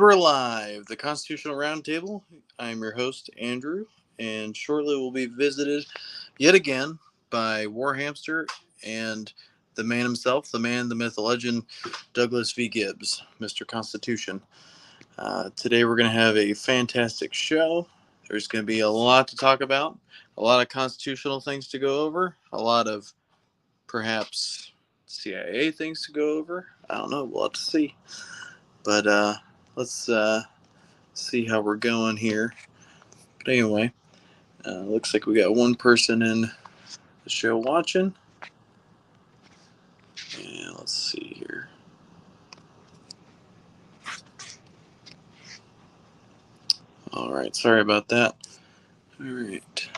we're live. The Constitutional Roundtable. I'm your host, Andrew, and shortly we'll be visited yet again by Warhamster and the man himself, the man, the myth, the legend, Douglas V. Gibbs, Mr. Constitution. Today we're going to have a fantastic show. There's going to be a lot to talk about, a lot of constitutional things to go over, a lot of perhaps CIA things to go over. I don't know. We'll have to see. But let's see how we're going here. But anyway, looks like we got one person in the show watching. And let's see here. All right, sorry about that. All right.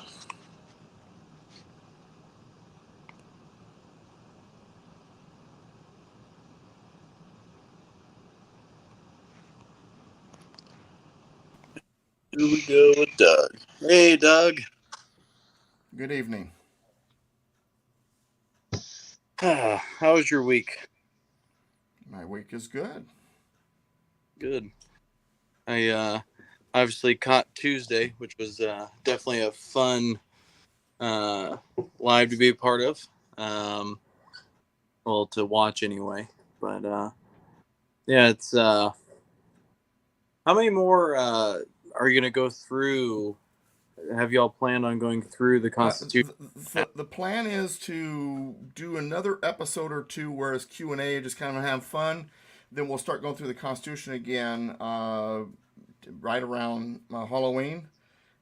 Here we go with Doug. Hey, Doug. Good evening. How was your week? My week is good. Good. I obviously caught Tuesday, which was definitely a fun live to be a part of. Well, to watch anyway. But yeah, it's how many more are you going to go through? Have y'all planned on going through the Constitution? The plan is to do another episode or two where it's Q&A, just kind of have fun. Then we'll start going through the Constitution again right around Halloween.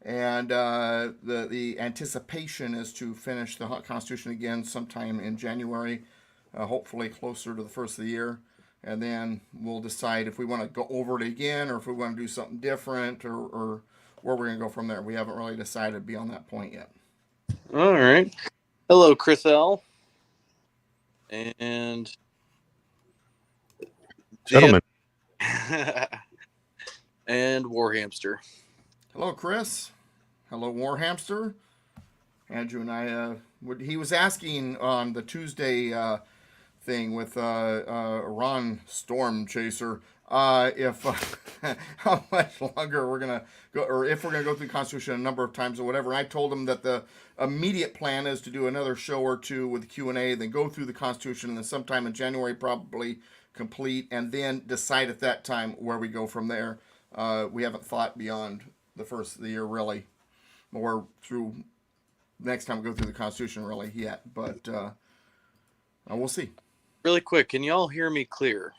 And the anticipation is to finish the Constitution again sometime in January, hopefully closer to the first of the year. And then we'll decide if we want to go over it again or if we want to do something different or where we're going to go from there. We haven't really decided beyond that point yet. All right. Hello, Chris L. And Gentlemen. And Warhamster. Hello, Chris. Hello, Warhamster. Andrew and I, he was asking on the Tuesday thing with Ron Storm Chaser if how much longer we're gonna go, or if we're gonna go through the Constitution a number of times or whatever. And I told him that the immediate plan is to do another show or two with Q&A, then go through the Constitution, and then sometime in January probably complete, and then decide at that time where we go from there. We haven't thought beyond the first of the year really, or through next time we go through the Constitution really yet, but we'll see. Really quick, can y'all hear me clear?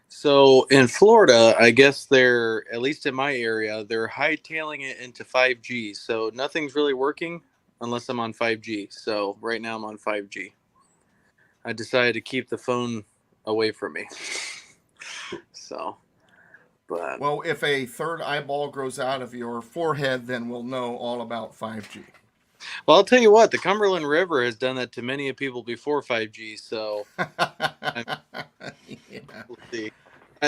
So in Florida, I guess they're, at least in my area, they're hightailing it into 5G. So nothing's really working unless I'm on 5G. So right now I'm on 5G. I decided to keep the phone away from me. So, but. Well, if a third eyeball grows out of your forehead, then we'll know all about 5G. Well, I'll tell you what, the Cumberland River has done that to many people before 5G, so yeah. We'll see.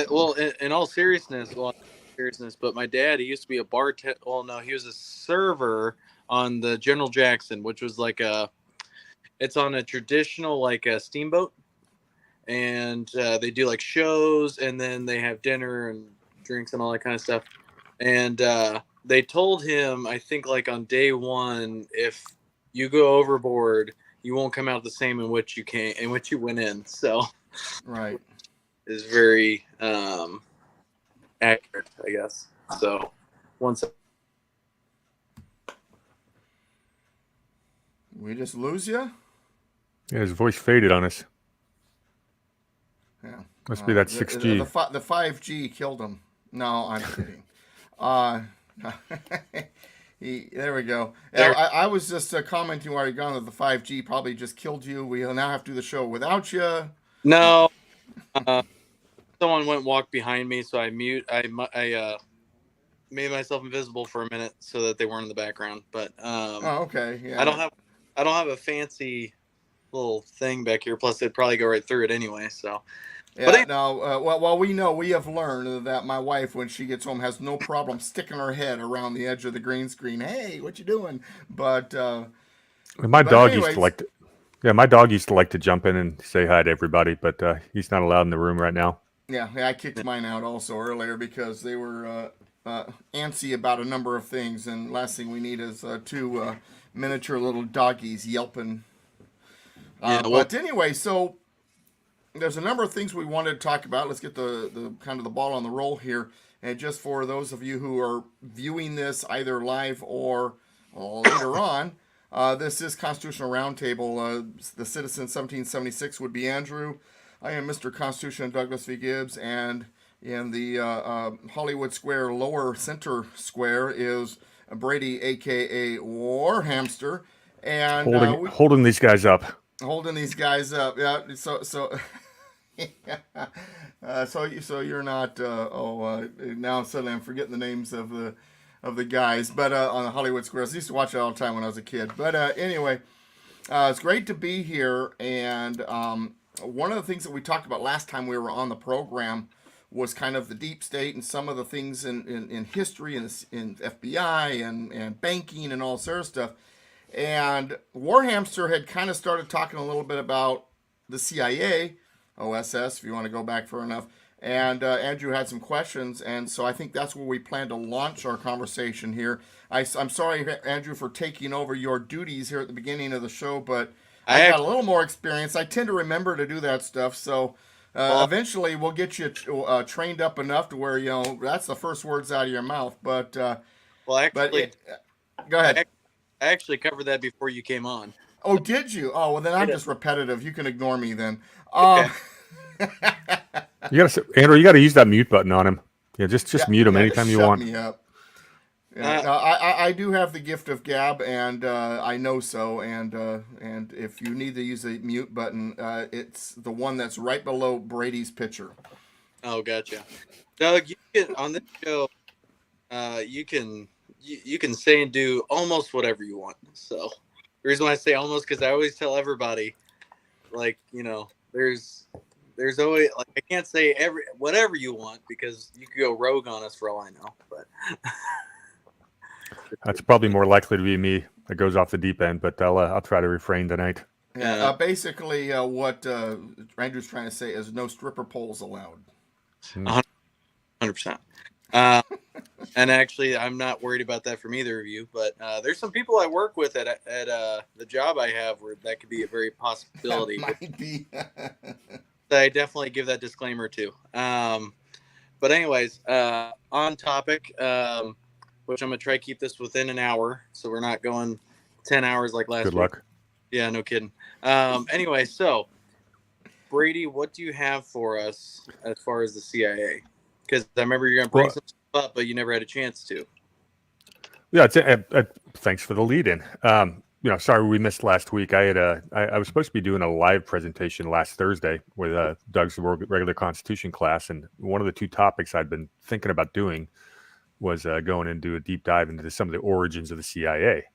Well, in all seriousness, but my dad, he used to be a bartender. Well, no, he was a server on the General Jackson, which was like it's on a traditional, like a steamboat, and they do like shows, and then they have dinner and drinks and all that kind of stuff, and they told him, I think, like on day one, if you go overboard, you won't come out the same in which you went in. So, right, is very accurate, I guess. So, once we just lose you. Yeah, his voice faded on us. Yeah, must be that 6G. The 5G killed him. No, I'm kidding. There we go. I was just commenting while you're gone that the 5G probably just killed you. We now have to do the show without you. No, someone went and walked behind me, so I made myself invisible for a minute so that they weren't in the background. But okay, yeah. I don't have a fancy little thing back here. Plus, they'd probably go right through it anyway. So. Yeah, well, we have learned that my wife, when she gets home, has no problem sticking her head around the edge of the green screen. Hey, what you doing? But my dog used to like to, my dog used to like to jump in and say hi to everybody, but he's not allowed in the room right now. Yeah, I kicked mine out also earlier because they were antsy about a number of things, and last thing we need is two miniature little doggies yelping. Yeah, well, But anyway, so there's a number of things we wanted to talk about. Let's get the kind of the ball on the roll here. And just for those of you who are viewing this either live or later on, this is Constitutional Roundtable. The Citizen 1776 would be Andrew. I am Mr. Constitution Douglas V. Gibbs, and in the Hollywood Square lower center square is Brady, aka Warhamster, and holding these guys up. Holding these guys up, yeah. So so you're not. Now suddenly I'm forgetting the names of the guys, but on the Hollywood Squares, I used to watch it all the time when I was a kid. But anyway, it's great to be here, and one of the things that we talked about last time we were on the program was kind of the deep state and some of the things in history and in FBI and banking and all sort of stuff. And Warhamster had kind of started talking a little bit about the CIA, OSS, if you want to go back far enough. And Andrew had some questions, and so I think that's where we plan to launch our conversation here. I'm sorry, Andrew, for taking over your duties here at the beginning of the show, but I got a little more experience. I tend to remember to do that stuff, so eventually we'll get you trained up enough to where, that's the first words out of your mouth. But go ahead. I actually covered that before you came on. Oh, did you? Oh, well, then I'm just repetitive. You can ignore me then. Okay. Andrew, you got to use that mute button on him. Yeah, just mute him anytime you want. Shut me up. Yeah, I do have the gift of gab, and I know so. And if you need to use the mute button, it's the one that's right below Brady's picture. Oh, gotcha. Doug, you can, on this show, you can say and do almost whatever you want. So the reason why I say almost, because I always tell everybody, there's always, I can't say whatever you want, because you could go rogue on us for all I know. But that's probably more likely to be me that goes off the deep end, but I'll try to refrain tonight. Yeah, basically what Andrew's trying to say is no stripper poles allowed. 100%. And actually, I'm not worried about that from either of you, but there's some people I work with at the job I have where that could be a very possibility. That might be. I definitely give that disclaimer too. But anyways, on topic, which I'm going to try to keep this within an hour, so we're not going 10 hours like last week. Good luck. Yeah, no kidding. Anyway, so Brady, what do you have for us as far as the CIA? Because I remember you're going to bring some stuff up, but you never had a chance to. Yeah, thanks for the lead-in. Sorry we missed last week. I was supposed to be doing a live presentation last Thursday with Doug's regular Constitution class, and one of the two topics I'd been thinking about doing was going into a deep dive into some of the origins of the CIA.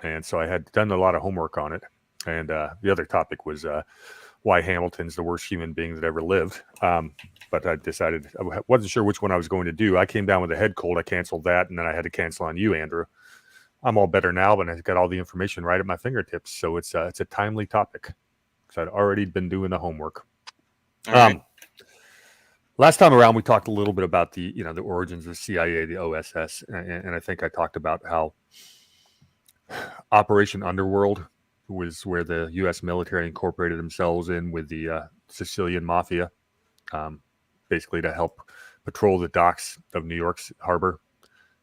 And so I had done a lot of homework on it. And the other topic was why Hamilton's the worst human being that ever lived. But I decided I wasn't sure which one I was going to do. I came down with a head cold. I canceled that, and then I had to cancel on you, Andrew. I'm all better now, but I've got all the information right at my fingertips. So it's a timely topic. So I'd already been doing the homework. All right. Last time around, we talked a little bit about the origins of the CIA, the OSS, and I think I talked about how Operation Underworld was where the U.S. military incorporated themselves in with the Sicilian Mafia, basically to help patrol the docks of New York's harbor.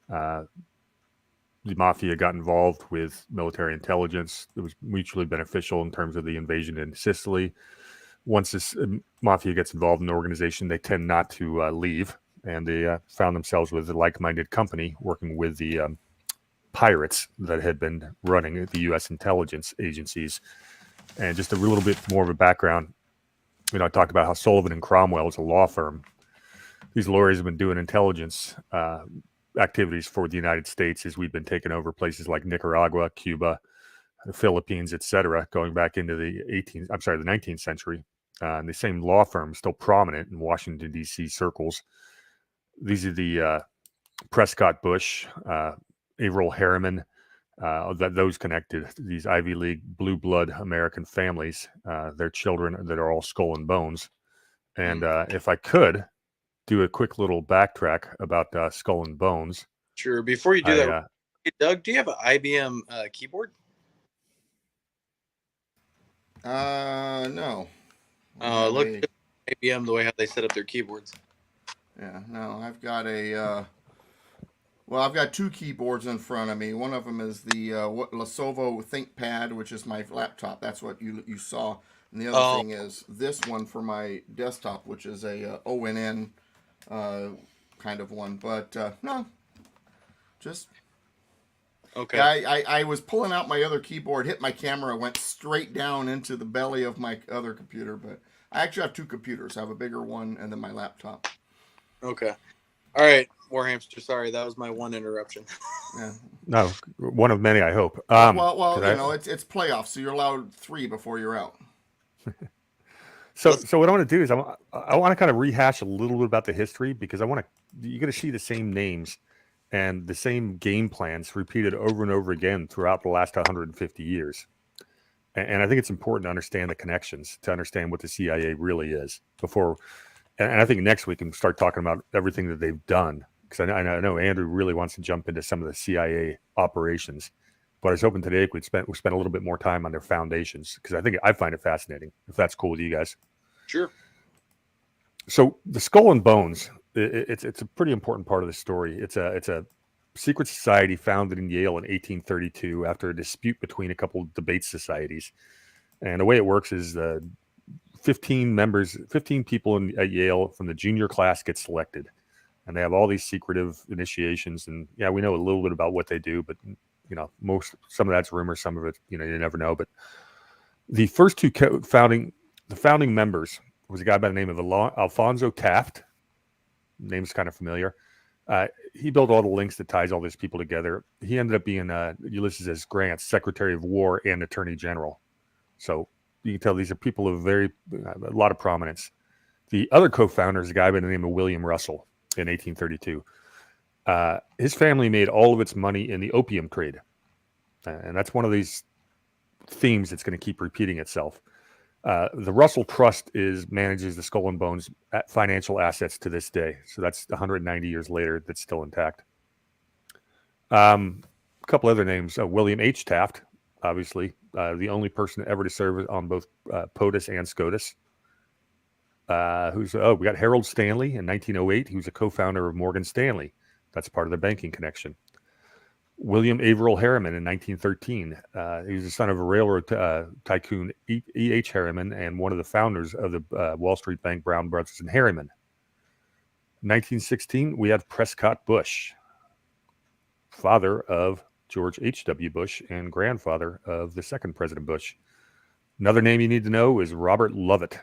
The Mafia got involved with military intelligence. It was mutually beneficial in terms of the invasion in Sicily. Once this Mafia gets involved in an organization, they tend not to leave, and they found themselves with a like-minded company working with the pirates that had been running the U.S. intelligence agencies. And just a little bit more of a background, I talked about how Sullivan and Cromwell is a law firm. These lawyers have been doing intelligence activities for the United States as we've been taking over places like Nicaragua, Cuba, the Philippines, etc., going back into the 19th century. And the same law firm is still prominent in Washington, D.C. circles. These are the Prescott Bush, Averill Harriman, those connected, these Ivy League blue blood American families, their children that are all skull and bones. And if I could, do a quick little backtrack about Skull and Bones. Sure. Before you do that, hey, Doug, do you have an IBM keyboard? No. Look at IBM the way how they set up their keyboards. Yeah, no, I've got I've got two keyboards in front of me. One of them is the Lenovo ThinkPad, which is my laptop. That's what you saw. And the other thing is this one for my desktop, which is a ONN kind of one. But no, just okay. I was pulling out my other keyboard, hit my camera, went straight down into the belly of my other computer. But I actually have two computers. I have a bigger one and then my laptop. Okay. All right, Warhamster. Sorry, that was my one interruption. Yeah. No, one of many, I hope. Well, it's playoffs, so you're allowed 3 before you're out. So what I want to do is I want to kind of rehash a little bit about the history, because you're going to see the same names and the same game plans repeated over and over again throughout the last 150 years. And I think it's important to understand the connections, to understand what the CIA really is before. And I think next we can start talking about everything that they've done, because I know Andrew really wants to jump into some of the CIA operations. But I was hoping today we spent a little bit more time on their foundations, because I find it fascinating, if that's cool with you guys. Sure. So the Skull and Bones, it's a pretty important part of the story. It's a secret society founded in Yale in 1832 after a dispute between a couple of debate societies. And the way it works is 15 people at Yale from the junior class get selected, and they have all these secretive initiations. And yeah, we know a little bit about what they do, but some of that's rumor, some of it, you never know. But the first two founding members was a guy by the name of Alphonso Taft. Name's kind of familiar. He built all the links that ties all these people together. He ended up being Ulysses S. Grant's Secretary of War and Attorney General. So you can tell these are people of a lot of prominence. The other co-founder is a guy by the name of William Russell in 1832. His family made all of its money in the opium trade. And that's one of these themes that's going to keep repeating itself. The Russell Trust manages the Skull and Bones financial assets to this day. So that's 190 years later, that's still intact. A couple other names. William H. Taft, obviously, the only person ever to serve on both POTUS and SCOTUS. We got Harold Stanley in 1908. He was a co-founder of Morgan Stanley. That's part of the banking connection. William Averill Harriman in 1913. He was the son of a railroad tycoon, E.H. Harriman, and one of the founders of the Wall Street Bank, Brown Brothers and Harriman. 1916, we have Prescott Bush, father of George H.W. Bush and grandfather of the second President Bush. Another name you need to know is Robert Lovett,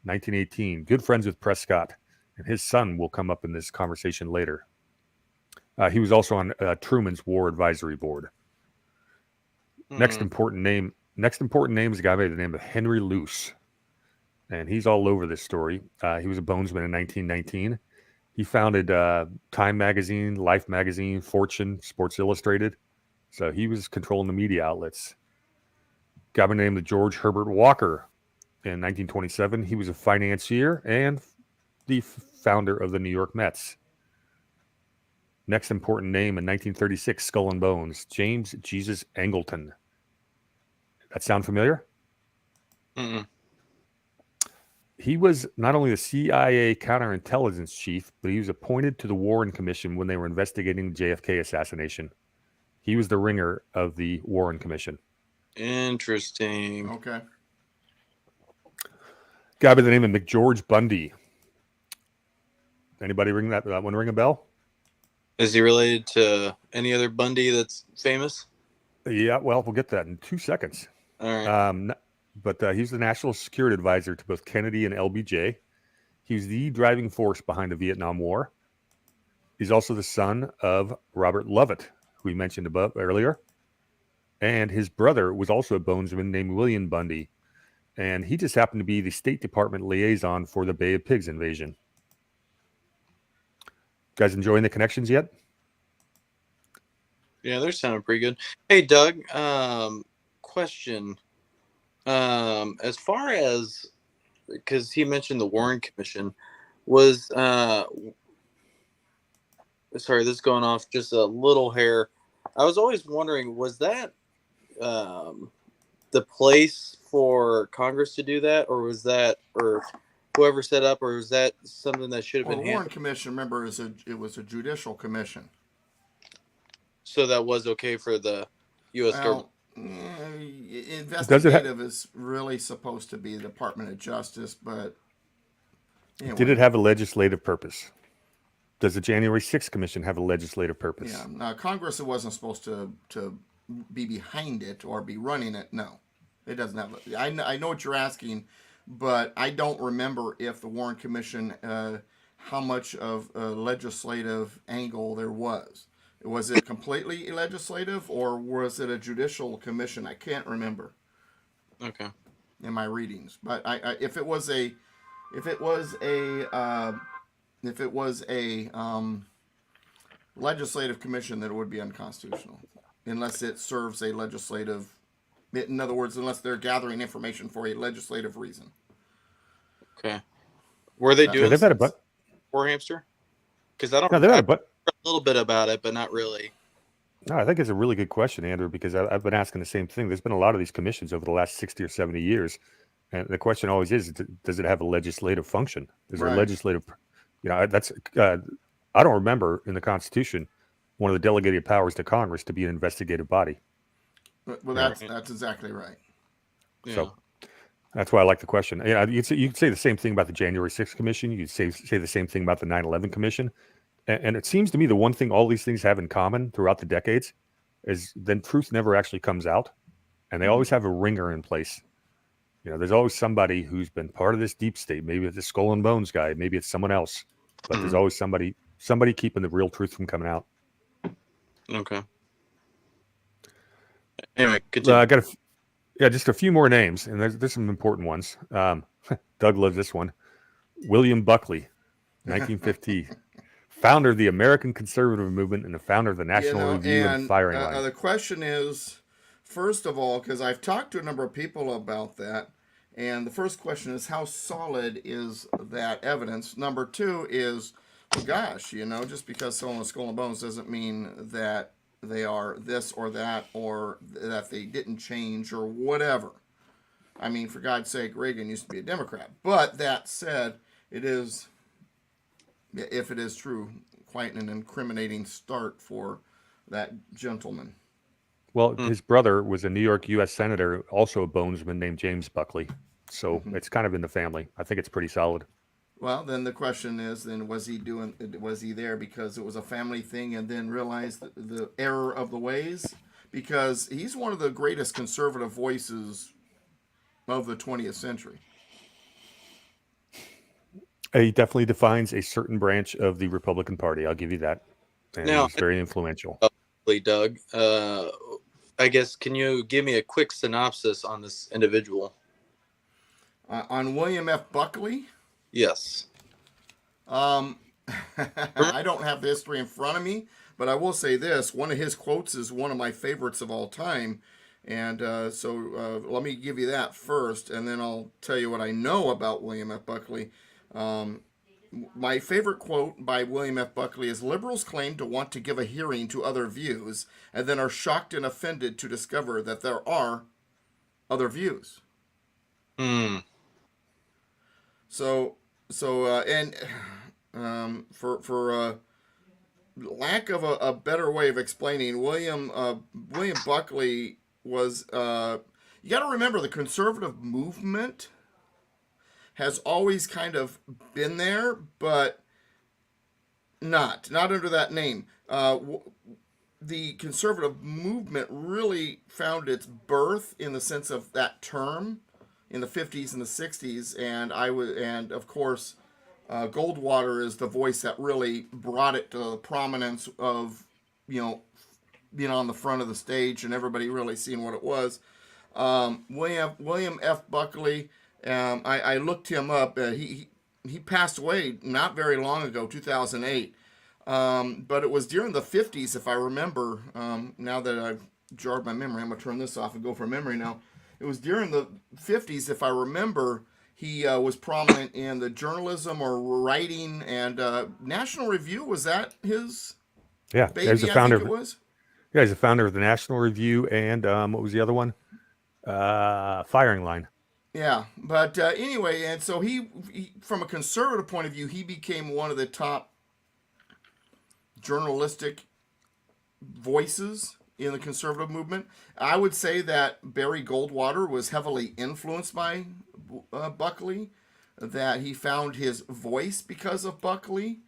1918. Good friends with Prescott, and his son will come up in this conversation later. He was also on Truman's War Advisory Board. Next important name is a guy by the name of Henry Luce, and he's all over this story. He was a bonesman in 1919. He founded Time Magazine, Life Magazine, Fortune, Sports Illustrated. So he was controlling the media outlets. Guy by the name of George Herbert Walker in 1927. He was a financier and the founder of the New York Mets. Next important name in 1936, Skull and Bones, James Jesus Angleton. That sound familiar? Mm-mm. He was not only the CIA counterintelligence chief, but he was appointed to the Warren Commission when they were investigating the JFK assassination. He was the ringer of the Warren Commission. Interesting. Okay. Guy by the name of McGeorge Bundy. Anybody ring that one ring a bell? Is he related to any other Bundy that's famous? Yeah, well, we'll get to that in 2 seconds. All right. But he's the national security advisor to both Kennedy and LBJ. He was the driving force behind the Vietnam War. He's also the son of Robert Lovett, who we mentioned above earlier. And his brother was also a bonesman named William Bundy. And he just happened to be the State Department liaison for the Bay of Pigs invasion. Guys enjoying the connections yet? Yeah, they're sounding pretty good. Hey, Doug, question. As far as, because he mentioned the Warren Commission, Was sorry, this is going off just a little hair. I was always wondering, was that um, the place for Congress to do that, or was that, or whoever set up, or was that something that should have Well, been the Warren handled? Commission, remember, it was a judicial commission. So that was okay for the U.S. government. Well, Does it investigative is really supposed to be the Department of Justice, but did anyway, it have a legislative purpose? Does the January 6th Commission have a legislative purpose? yeah. Now, Congress wasn't supposed to be behind it or be running it. No, it doesn't have. I know what you're asking, but I don't remember if the Warren Commission, how much of a legislative angle there was. Was it completely legislative or was it a judicial commission? I can't remember Okay. in my readings. But if it was a, if it was a, if it was a legislative commission, then it would be unconstitutional, unless it serves a legislative. In other words, unless they're gathering information for a legislative reason. Okay. Were they That Yeah, doing they've had a this but. for Hamster? Because I don't. No, they've I had a read but. a little bit about it, but not really. No, I think it's a really good question, Andrew, because I've been asking the same thing. There's been a lot of these commissions over the last 60 or 70 years. And the question always is, does it have a legislative function? Is there a Right. legislative, that's, I don't remember in the Constitution, one of the delegated powers to Congress to be an investigative body. Well, Yeah. that's exactly right. Yeah. So that's why I like the question. Yeah, you could say the same thing about the January 6th Commission. You could say the same thing about the 9/11 Commission. And it seems to me the one thing all these things have in common throughout the decades is then truth never actually comes out, and they always have a ringer in place. There's always somebody who's been part of this deep state. Maybe it's the Skull and Bones guy. Maybe it's someone else. But there's always somebody keeping the real truth from coming out. Okay. Anyway, continue. I got just a few more names, and there's some important ones. Doug loves this one. William Buckley, 1950, founder of the American Conservative Movement and the founder of the National Review and Firing Line. The question is, first of all, because I've talked to a number of people about that, and the first question is, how solid is that evidence? Number two is, well, gosh, just because someone with skull and bones doesn't mean that they are this or that, or that they didn't change or whatever. I mean, for God's sake, Reagan used to be a Democrat. But that said, it is, if it is true, quite an incriminating start for that gentleman. Well, his brother was a New York U.S. Senator, also a bonesman named James Buckley. So it's kind of in the family. I think it's pretty solid. Well, then the question is, then was he there because it was a family thing and then realized the error of the ways? Because he's one of the greatest conservative voices of the 20th century. He definitely defines a certain branch of the Republican Party. I'll give you that. And Now, he's very influential. Doug, I guess, can you give me a quick synopsis on this individual? On William F. Buckley, Yes. I don't have the history in front of me, but I will say this. One of his quotes is one of my favorites of all time. And so let me give you that first, and then I'll tell you what I know about William F. Buckley. My favorite quote by William F. Buckley is, "Liberals claim to want to give a hearing to other views and then are shocked and offended to discover that there are other views." So for lack of a better way of explaining, William Buckley was, you got to remember, the conservative movement has always kind of been there, but not under that name. The conservative movement really found its birth in the sense of that term in the 50s and the 60s, and of course, Goldwater is the voice that really brought it to the prominence of, being on the front of the stage and everybody really seeing what it was. William F. Buckley, I looked him up. He passed away not very long ago, 2008. But it was during the 50s, if I remember. Now that I've jarred my memory, I'm going to turn this off and go from memory now. It was during the 50s, if I remember, He was prominent in the journalism or writing, and National Review, was that his Yeah, he's baby? the I founder. think it was. Yeah, he's the founder of the National Review and what was the other one? Firing Line. Yeah, but anyway, and so he, from a conservative point of view, he became one of the top journalistic voices in the conservative movement. I would say that Barry Goldwater was heavily influenced by Buckley, that he found his voice because of Buckley.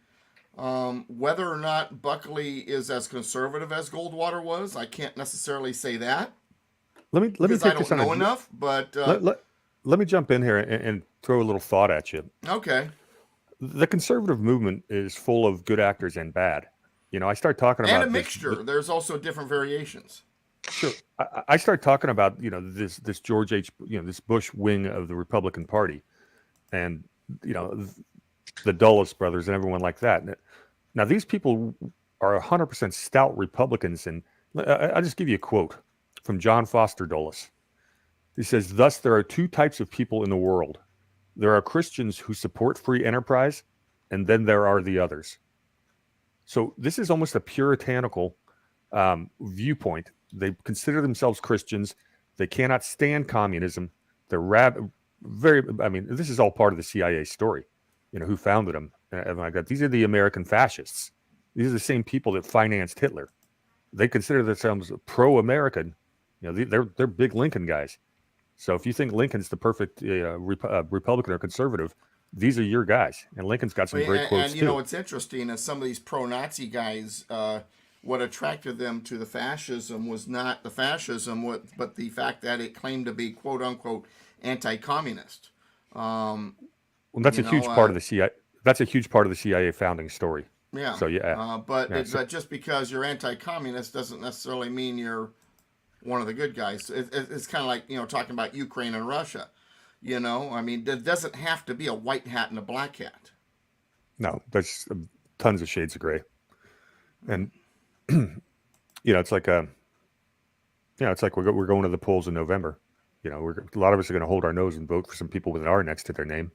Whether or not Buckley is as conservative as Goldwater was, I can't necessarily say that Let me because take I this don't on know a enough. But let me jump in here and throw a little thought at you. okay, The conservative movement is full of good actors and bad. You know, I start talking and about a mixture. There's also different variations. Sure. I start talking about, this George H. This Bush wing of the Republican Party, and the Dulles brothers and everyone like that. Now these people are 100% stout Republicans, and I'll just give you a quote from John Foster Dulles. He says, "Thus, there are two types of people in the world. There are Christians who support free enterprise, and then there are the others." So this is almost a puritanical viewpoint. They consider themselves Christians. They cannot stand communism. They're this is all part of the CIA story. Who founded them. And like that. These are the American fascists. These are the same people that financed Hitler. They consider themselves pro-American. They're big Lincoln guys. So if you think Lincoln's the perfect Republican or conservative, these are your guys. And Lincoln's got some great quotes and too. what's interesting is some of these pro-Nazi guys. What attracted them to the fascism was not the fascism, but the fact that it claimed to be "quote unquote" anti-communist. Well, that's a huge part of the CIA. That's a huge part of the CIA founding story. Yeah. So yeah. But just because you're anti-communist doesn't necessarily mean you're one of the good guys. It's kind of like talking about Ukraine and Russia. I mean, there doesn't have to be a white hat and a black hat. No, there's tons of shades of gray, and it's like we're going to the polls in November. A lot of us are going to hold our nose and vote for some people with an R next to their name,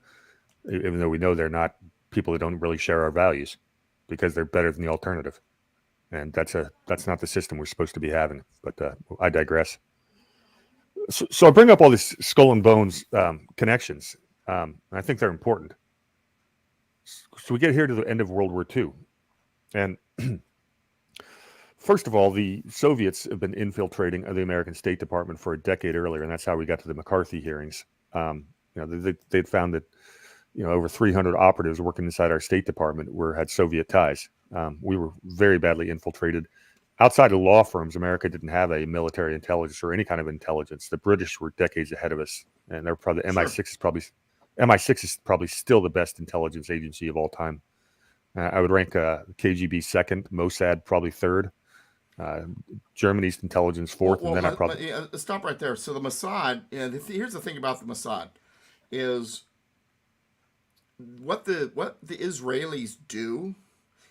even though we know they're not people that don't really share our values, because they're better than the alternative. And that's not the system we're supposed to be having. But I digress. So I bring up all these skull and bones connections. And I think they're important. So we get here to the end of World War II. And first of all, the Soviets have been infiltrating the American State Department for a decade earlier, and that's how we got to the McCarthy hearings. They'd found that over 300 operatives working inside our State Department had Soviet ties. We were very badly infiltrated. Outside of law firms, America didn't have a military intelligence or any kind of intelligence. The British were decades ahead of us, and they're probably MI6 is probably still the best intelligence agency of all time. I would rank KGB second, Mossad probably third, Germany's intelligence fourth, and then I probably stop right there. So the Mossad, here's the thing about the Mossad, is what the Israelis do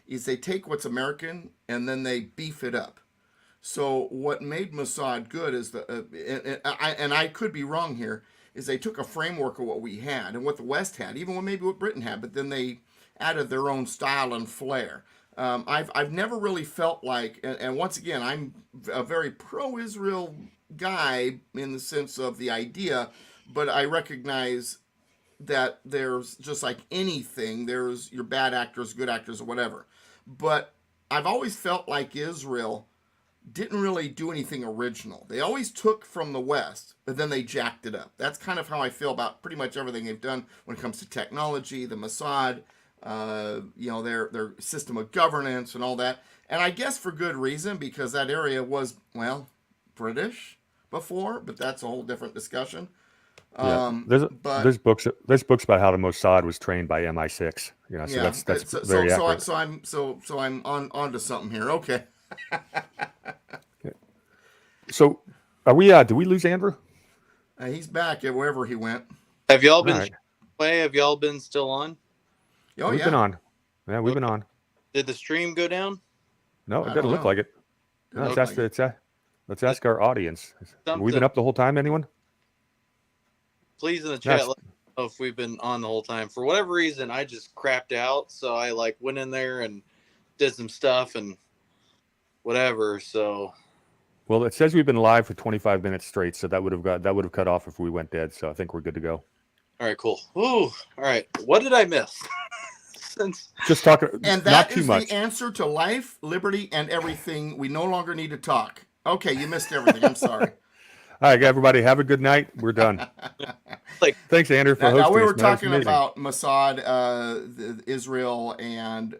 is they take what's American and then they beef it up. So what made Mossad good is and I could be wrong here, is they took a framework of what we had and what the West had, even what Britain had, but then they added their own style and flair. I've never really felt like, and once again, I'm a very pro-Israel guy in the sense of the idea, but I recognize that there's just like anything, there's your bad actors, good actors, or whatever. But I've always felt like Israel didn't really do anything original. They always took from the West, but then they jacked it up. That's kind of how I feel about pretty much everything they've done when it comes to technology, the Mossad, their system of governance and all that. And I guess for good reason, because that area was, British before, but that's a whole different discussion. Yeah. There's books about how the Mossad was trained by MI6. That's very accurate. So I'm on to something here. Okay. So are we? Did we lose Andrew? He's back at wherever he went. Have y'all been right. away? Have y'all been still on? Oh, We've been on. Yeah, we've been on. Did the stream go down? No, it doesn't look like it. No, let's ask our audience. Have we been up the whole time, anyone? Please in the chat, let me know if we've been on the whole time. For whatever reason, I just crapped out. So I like went in there and did some stuff and whatever. So Well, it says we've been live for 25 minutes straight, so that would have cut off if we went dead. So I think we're good to go. all right, cool. Ooh, all right. What did I miss? Since Just talking, And not that too is much. the answer to life, liberty, and everything. We no longer need to talk. Okay, you missed everything. I'm sorry. All right, everybody, have a good night. We're done. like Thanks, Andrew, for hosting Now we us, were man. It's talking amazing. about Mossad, Israel, and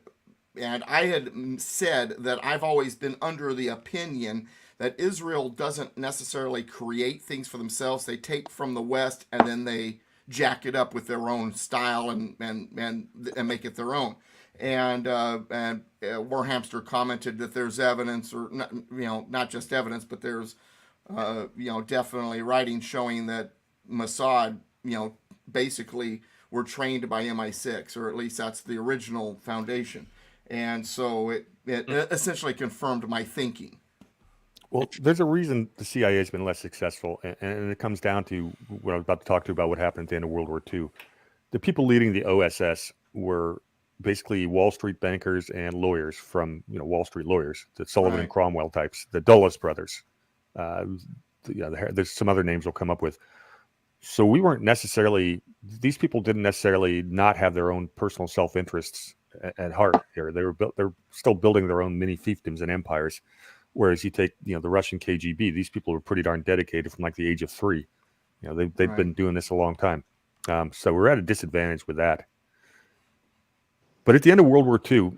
I had said that I've always been under the opinion that Israel doesn't necessarily create things for themselves. They take from the West and then they jack it up with their own style and make it their own. And Warhamster commented that there's evidence, or not, not just evidence, but there's definitely writing showing that Mossad, basically were trained by MI6, or at least that's the original foundation. And so it essentially confirmed my thinking. Well, there's a reason the CIA has been less successful, and it comes down to what I was about to talk to about what happened at the end of World War II. The people leading the OSS were basically Wall Street bankers and lawyers from, Wall Street lawyers, the Sullivan and Cromwell types, the Dulles brothers. There's some other names we'll come up with. So we weren't necessarily, these people didn't necessarily not have their own personal self-interests at heart here. They're still building their own mini fiefdoms and empires. Whereas you take, the Russian KGB, these people were pretty darn dedicated from like the age of 3. They've been doing this a long time. So we're at a disadvantage with that. But at the end of World War II,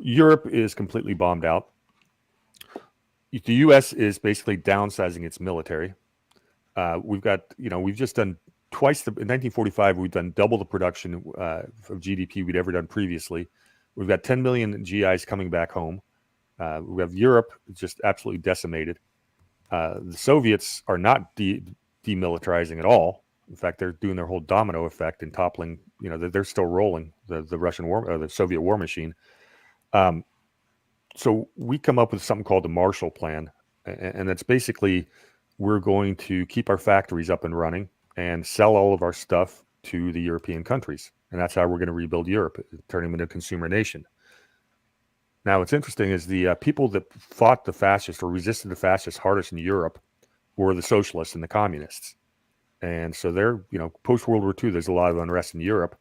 Europe is completely bombed out. The U.S. is basically downsizing its military. We've got, we've just done twice in 1945, we've done double the production of GDP we'd ever done previously. We've got 10 million GIs coming back home. We have Europe just absolutely decimated. The Soviets are not demilitarizing at all. In fact, they're doing their whole domino effect and toppling. They're still rolling the Russian war, or the Soviet war machine. So we come up with something called the Marshall Plan, and that's basically we're going to keep our factories up and running and sell all of our stuff to the European countries, and that's how we're going to rebuild Europe, turn them into a consumer nation. Now, what's interesting is the people that fought the fascists or resisted the fascists hardest in Europe were the socialists and the communists. And so they're, post-World War II, there's a lot of unrest in Europe.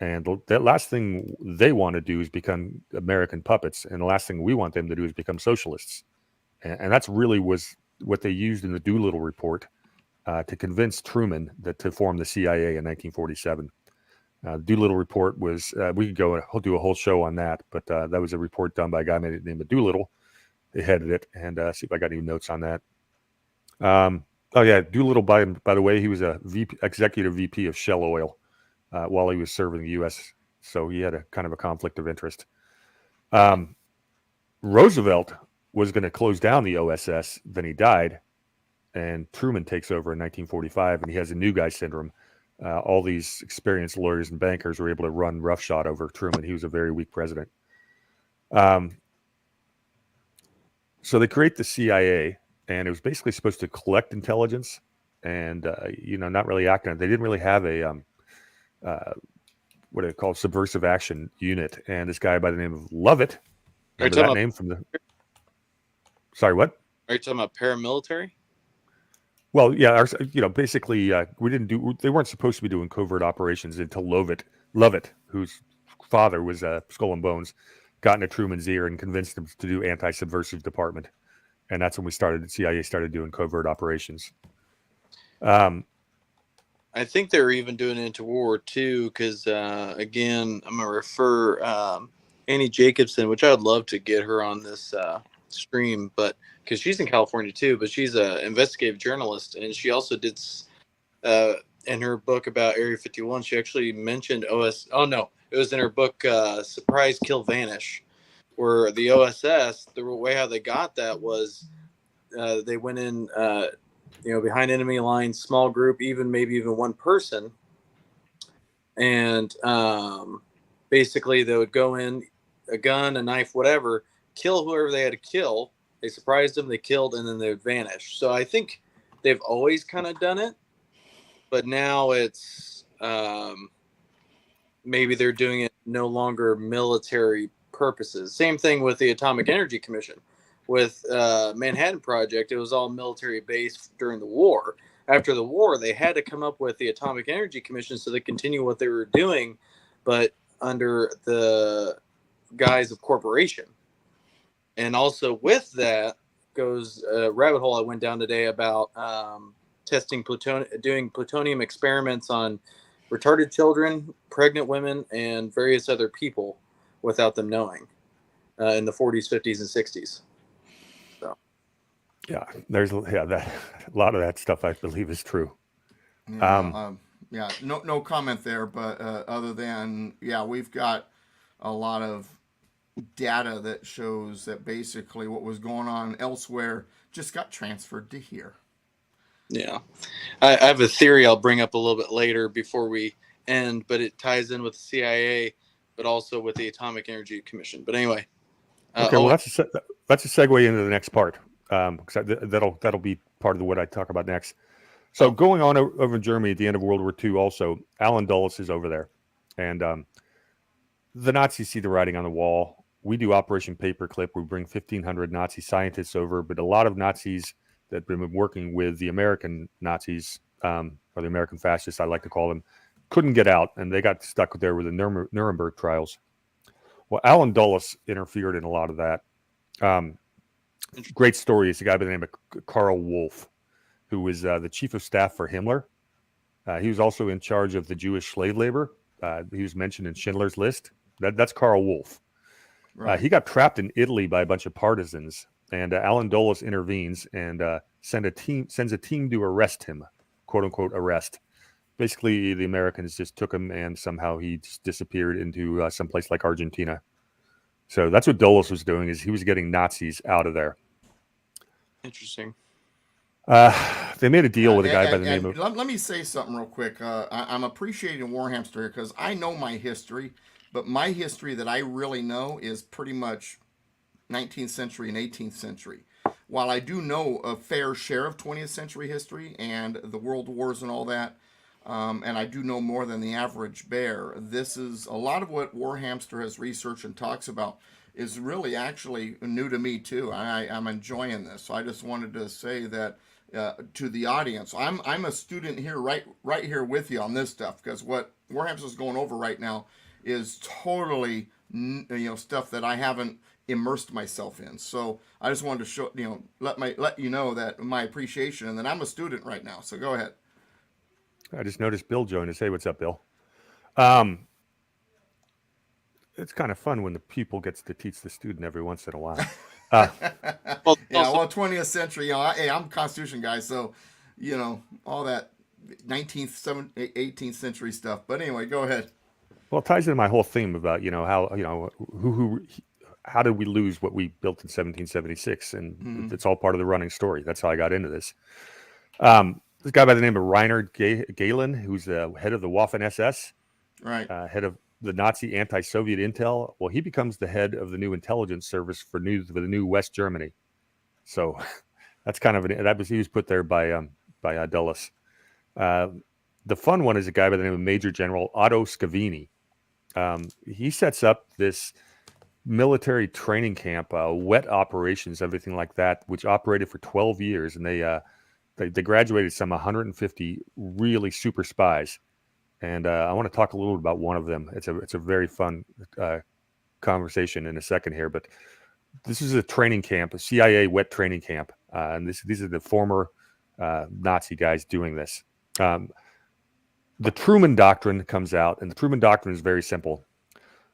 And the last thing they want to do is become American puppets. And the last thing we want them to do is become socialists. And that's really was what they used in the Doolittle report to convince Truman to form the CIA in 1947. Doolittle report was, we could go and do a whole show on that, but that was a report done by a guy named Doolittle. They headed it, and see if I got any notes on that. Doolittle, by the way, he was a executive VP of Shell Oil while he was serving the U.S., so he had a kind of a conflict of interest. Roosevelt was going to close down the OSS, then he died, and Truman takes over in 1945, and he has a new guy syndrome. All these experienced lawyers and bankers were able to run roughshod over Truman. He was a very weak president. So they create the CIA, and it was basically supposed to collect intelligence and, not really act on it. They didn't really have a, what they call subversive action unit. And this guy by the name of Lovett, remember that name from the... Sorry, what? Are you talking about paramilitary? Well, yeah, basically, they weren't supposed to be doing covert operations until Lovett, whose father was Skull and Bones, got into Truman's ear and convinced him to do anti-subversive department. And that's when the CIA started doing covert operations. I think they were even doing it into World War II because, again, I'm going to refer Annie Jacobson, which I would love to get her on this stream, but because she's in California too, but she's an investigative journalist, and she also did in her book about Area 51, she actually mentioned it was in her book Surprise, Kill, Vanish, where the OSS, the way how they got that was they went in behind enemy lines, small group, maybe even one person, and basically they would go in, a gun, a knife, whatever, kill whoever they had to kill. They surprised them, they killed, and then they would vanish. So I think they've always kind of done it, but now it's maybe they're doing it no longer military purposes. Same thing with the Atomic Energy Commission. With Manhattan Project, it was all military based during the war. After the war, they had to come up with the Atomic Energy Commission so they continue what they were doing, but under the guise of corporation. And also with that goes a rabbit hole I went down today about testing doing plutonium experiments on retarded children, pregnant women, and various other people without them knowing in the 40s, 50s, and 60s. So. Yeah, that a lot of that stuff I believe is true. Yeah, no comment there, but other than, yeah, we've got a lot of data that shows that basically what was going on elsewhere just got transferred to here. Yeah. I have a theory I'll bring up a little bit later before we end, but it ties in with the CIA, but also with the Atomic Energy Commission. But anyway. Okay, well, that's a segue into the next part, because that'll be part of what I talk about next. So going on over in Germany at the end of World War II, also, Alan Dulles is over there. And the Nazis see the writing on the wall. We do Operation Paperclip. We bring 1,500 Nazi scientists over, but a lot of Nazis that have been working with the American Nazis, or the American fascists, I like to call them, couldn't get out, and they got stuck there with the Nuremberg trials. Well, Alan Dulles interfered in a lot of that. Great story is a guy by the name of Karl Wolff, who was the chief of staff for Himmler. He was also in charge of the Jewish slave labor. He was mentioned in Schindler's List. That's Karl Wolff. Right. He got trapped in Italy by a bunch of partisans, and Alan Dulles intervenes and sends a team to arrest him, quote unquote arrest. Basically, the Americans just took him, and somehow he just disappeared into some place like Argentina. So that's what Dulles was doing, is he was getting Nazis out of there. Interesting. They made a deal with a guy by the name of... Let me say something real quick. I'm appreciating Warhamster here because I know my history, but my history that I really know is pretty much 19th century and 18th century. While I do know a fair share of 20th century history and the world wars and all that, and I do know more than the average bear, this is a lot of what Warhamster has researched and talks about is really actually new to me too. I'm enjoying this. So I just wanted to say that to the audience, I'm a student here, right here with you on this stuff, because what Warhamster is going over right now is totally stuff that I haven't immersed myself in. So I just wanted to show let you know that my appreciation, and that I'm a student right now. So go ahead. I just noticed Bill joined us. Hey, what's up, Bill? It's kind of fun when the pupil gets to teach the student every once in a while. Well, 20th century, hey, I'm a Constitution guy, so, all that 19th, 18th century stuff. But anyway, go ahead. Well, it ties into my whole theme about, how did we lose what we built in 1776? And it's all part of the running story. That's how I got into this. This guy by the name of Reinhard Gehlen, who's the head of the Waffen-SS, right? Head of the Nazi anti-Soviet intel. Well, he becomes the head of the new intelligence service for the new West Germany. So that's kind of he was put there by Dulles. The fun one is a guy by the name of Major General Otto Scavini. He sets up this military training camp, wet operations, everything like that, which operated for 12 years, and they graduated some 150 really super spies. And I want to talk a little bit about one of them. It's a very fun conversation in a second here, but this is a training camp, a CIA wet training camp, and these are the former Nazi guys doing this. The Truman Doctrine comes out, and the Truman Doctrine is very simple: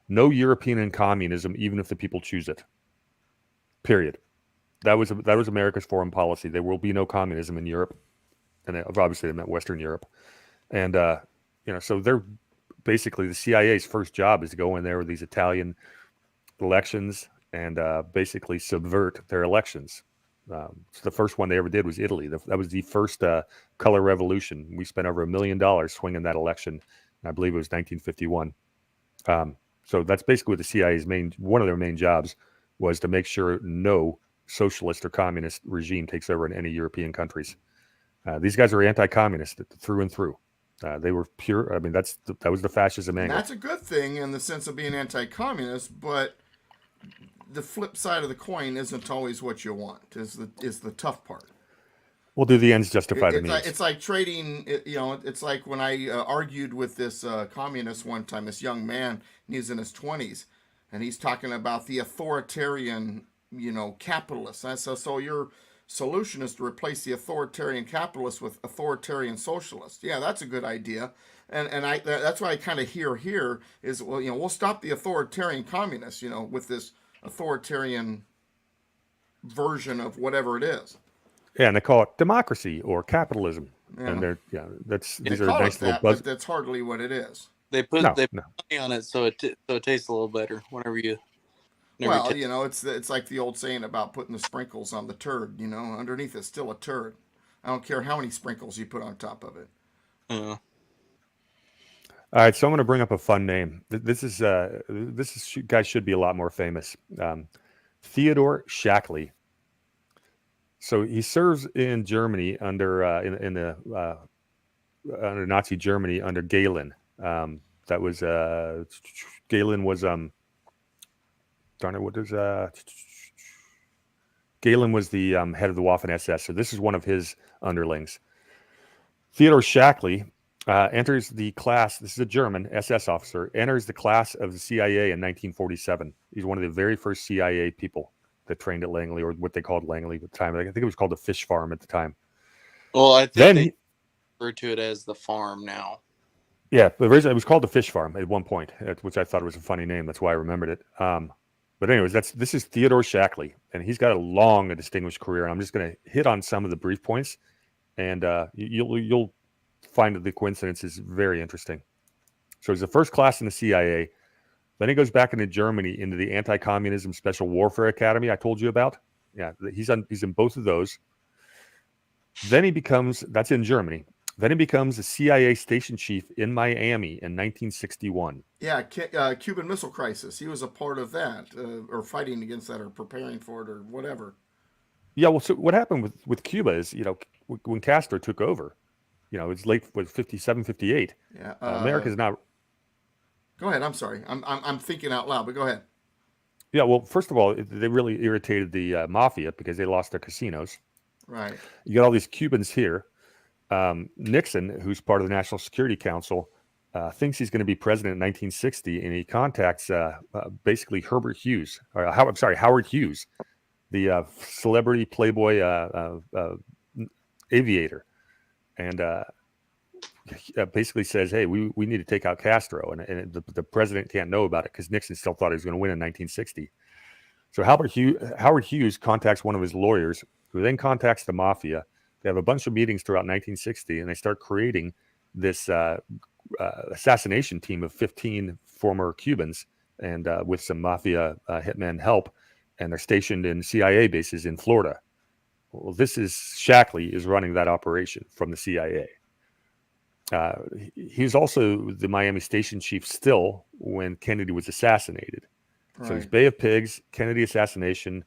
no European communism, even if the people choose it. Period. That was America's foreign policy. There will be no communism in Europe, and obviously they meant Western Europe, and so they're basically, the CIA's first job is to go in there with these Italian elections and basically subvert their elections. So the first one they ever did was Italy. That was the first color revolution. We spent over $1 million swinging that election, and I believe it was 1951. So that's basically what the CIA's one of their main jobs was, to make sure no socialist or communist regime takes over in any European countries. These guys are anti-communist through and through. They were pure. I mean, that was the fascism And angle. that's a good thing in the sense of being anti-communist, but the flip side of the coin isn't always what you want. Is the tough part. We'll do the ends justify the means. It's like trading. It's like when I argued with this communist one time. This young man, he's in his 20s, and he's talking about the authoritarian, capitalist. And I said, so your solution is to replace the authoritarian capitalist with authoritarian socialist. Yeah, that's a good idea. And that's what I kind of hear here is, well, we'll stop the authoritarian communists, with this authoritarian version of whatever it is. Yeah, and they call it democracy or capitalism. Yeah. And they're these are Call nice it little that, buzz. but that's hardly what it is. They put No, they no. put money on it so it tastes a little better whenever you. Well, it's like the old saying about putting the sprinkles on the turd. Underneath it's still a turd. I don't care how many sprinkles you put on top of it. All right, so I'm going to bring up a fun name. This guy should be a lot more famous. Theodore Shackley. So he serves in Germany under under Nazi Germany under Galen. That was Galen was darn it, what is Galen was the head of the Waffen SS. So this is one of his underlings. Theodore Shackley enters the class. This is a German SS officer. Enters the class of the CIA in 1947. He's one of the very first CIA people that trained at Langley, or what they called Langley at the time. I think it was called the Fish Farm at the time. Well, I think Then they refer to it as the farm now. Yeah, but originally it was called the Fish Farm at one point, which I thought was a funny name. That's why I remembered it. But anyways, this is Theodore Shackley, and he's got a long and distinguished career. And I'm just going to hit on some of the brief points, and you'll find that the coincidence is very interesting. So he's the first class in the CIA. Then he goes back into Germany into the Anti-Communism Special Warfare Academy I told you about. Yeah, he's in both of those. Then that's in Germany. Then he becomes a CIA station chief in Miami in 1961. Yeah, Cuban Missile Crisis. He was a part of that, or fighting against that, or preparing for it, or whatever. Yeah, well, so what happened with Cuba is, when Castro took over, it's late with 57, 58. Yeah, America's not. Go ahead. I'm sorry. I'm thinking out loud, but go ahead. Yeah, well, first of all, they really irritated the mafia because they lost their casinos. Right. You got all these Cubans here. Nixon, who's part of the National Security Council, thinks he's going to be president in 1960, and he contacts basically Howard Hughes, the celebrity playboy aviator, and basically says, "Hey, we need to take out Castro," and the president can't know about it because Nixon still thought he was going to win in 1960. So Howard Hughes contacts one of his lawyers, who then contacts the mafia. They have a bunch of meetings throughout 1960, and they start creating this assassination team of 15 former Cubans, and with some mafia hitmen help, and they're stationed in CIA bases in Florida. Well, Shackley is running that operation from the CIA. He's also the Miami station chief still when Kennedy was assassinated. Right. So it's Bay of Pigs, Kennedy assassination.